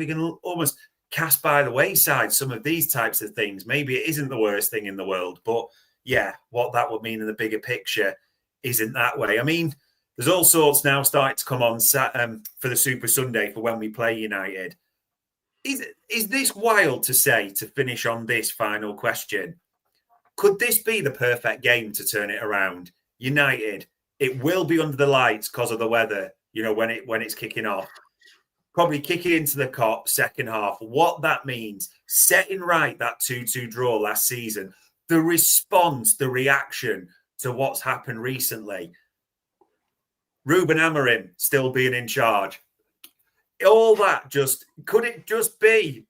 can almost cast by the wayside some of these types of things, maybe it isn't the worst thing in the world. But what that would mean in the bigger picture isn't that way. I mean, there's all sorts now starting to come on for the Super Sunday for when we play United. Is this wild to say, to finish on this final question? Could this be the perfect game to turn it around? United, it will be under the lights because of the weather, when it's kicking off. Probably kicking into the cop second half. What that means, setting right that 2-2 draw last season, the response, the reaction to what's happened recently. Ruben Amorim still being in charge. All that could it just be,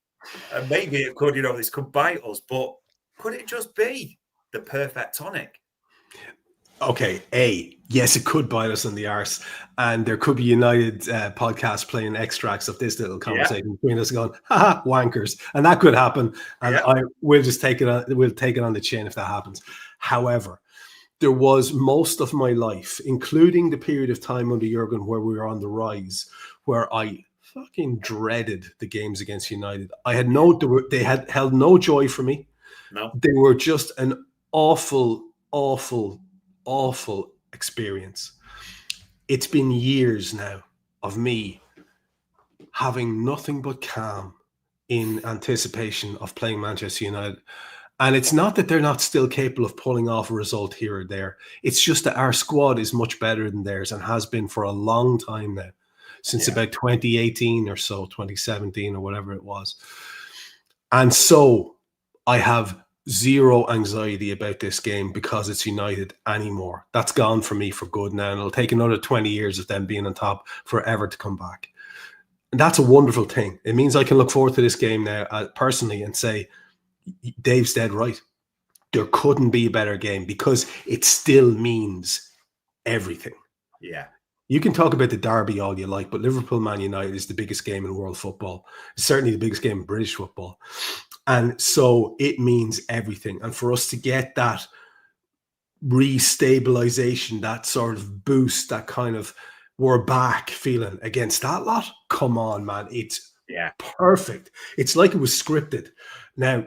and maybe it could, this could bite us, but could it just be the perfect tonic? Okay, yes, it could bite us in the arse, and there could be United podcast playing extracts of this little conversation between us going, haha, wankers, and that could happen, and we'll just take it on the chin if that happens. However, there was most of my life, including the period of time under Jurgen where we were on the rise, where I fucking dreaded the games against United. They had held no joy for me. No. They were just an awful, awful, awful experience. It's been years now of me having nothing but calm in anticipation of playing Manchester United. And it's not that they're not still capable of pulling off a result here or there. It's just that our squad is much better than theirs and has been for a long time now, since about 2018 or so, 2017 or whatever it was. And so I have zero anxiety about this game because it's United anymore. That's gone for me for good now. And it'll take another 20 years of them being on top forever to come back. And that's a wonderful thing. It means I can look forward to this game now personally and say, Dave's dead right. There couldn't be a better game because it still means everything. Yeah. You can talk about the derby all you like, but Liverpool Man United is the biggest game in world football. It's certainly the biggest game in British football. And so it means everything. And for us to get that restabilization, that sort of boost, that kind of we're back feeling against that lot, come on, man. It's perfect. It's like it was scripted. Now,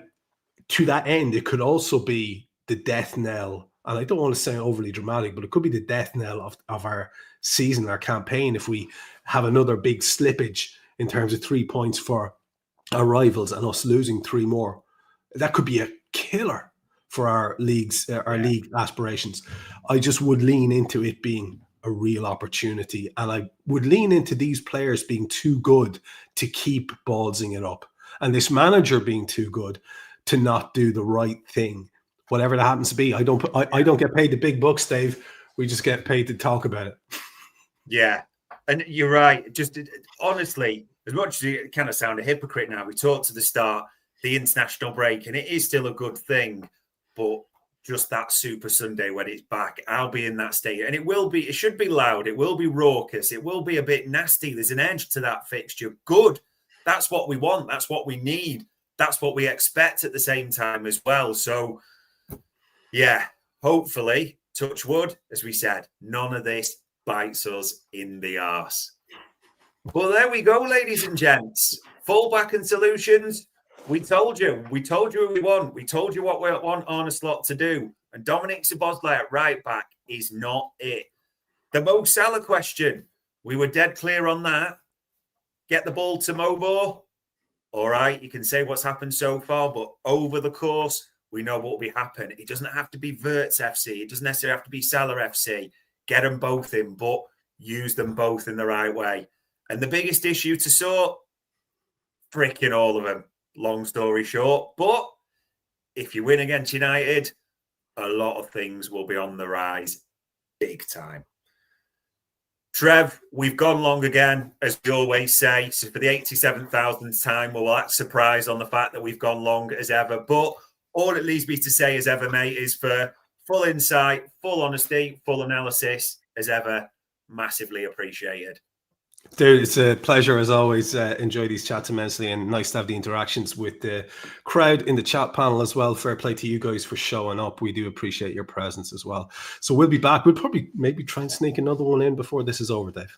to that end, it could also be the death knell. And I don't want to sound overly dramatic, but it could be the death knell of our season, our campaign, if we have another big slippage in terms of 3 points for our rivals and us losing 3 more. That could be a killer for our league aspirations. I just would lean into it being a real opportunity, and I would lean into these players being too good to keep ballsing it up, and this manager being too good to not do the right thing, whatever that happens to be. I don't get paid the big bucks, Dave. We just get paid to talk about it. Yeah, and you're right. Just honestly, as much as you kind of sound a hypocrite now, we talked at the start, the international break, and it is still a good thing, but just that Super Sunday when it's back, I'll be in that state. And it should be loud. It will be raucous. It will be a bit nasty. There's an edge to that fixture. Good. That's what we want. That's what we need. That's what we expect at the same time as well. So, yeah, hopefully, touch wood, as we said, none of this bites us in the arse. Well, there we go, ladies and gents. Fullback and solutions. We told you who we want. We told you what we want Arne Slot to do. And Dominic Szoboszlai at right back is not it. The Mo Salah question, we were dead clear on that. Get the ball to Mo. All right, you can say what's happened so far, but over the course, we know what will be happen. It doesn't have to be Wirtz FC. It doesn't necessarily have to be Salah FC. Get them both in, but use them both in the right way. And the biggest issue to sort, freaking all of them. Long story short, but if you win against United, a lot of things will be on the rise big time. Trev, we've gone long again, as we always say. So for the 87,000th time, we'll act surprised on the fact that we've gone long as ever. But all it leaves me to say as ever, mate, is for full insight, full honesty, full analysis, as ever, massively appreciated. Dude, it's a pleasure as always. Enjoy these chats immensely, and nice to have the interactions with the crowd in the chat panel as well. Fair play to you guys for showing up. We do appreciate your presence as well. So we'll be back. We'll probably maybe try and sneak another one in before this is over, Dave.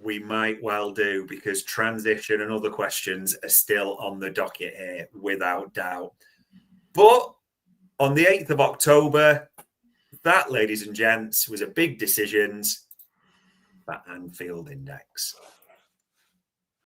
We might well do, because transition and other questions are still on the docket here, without doubt. But on the 8th of October, that, ladies and gents, was a big decisions for Anfield Index.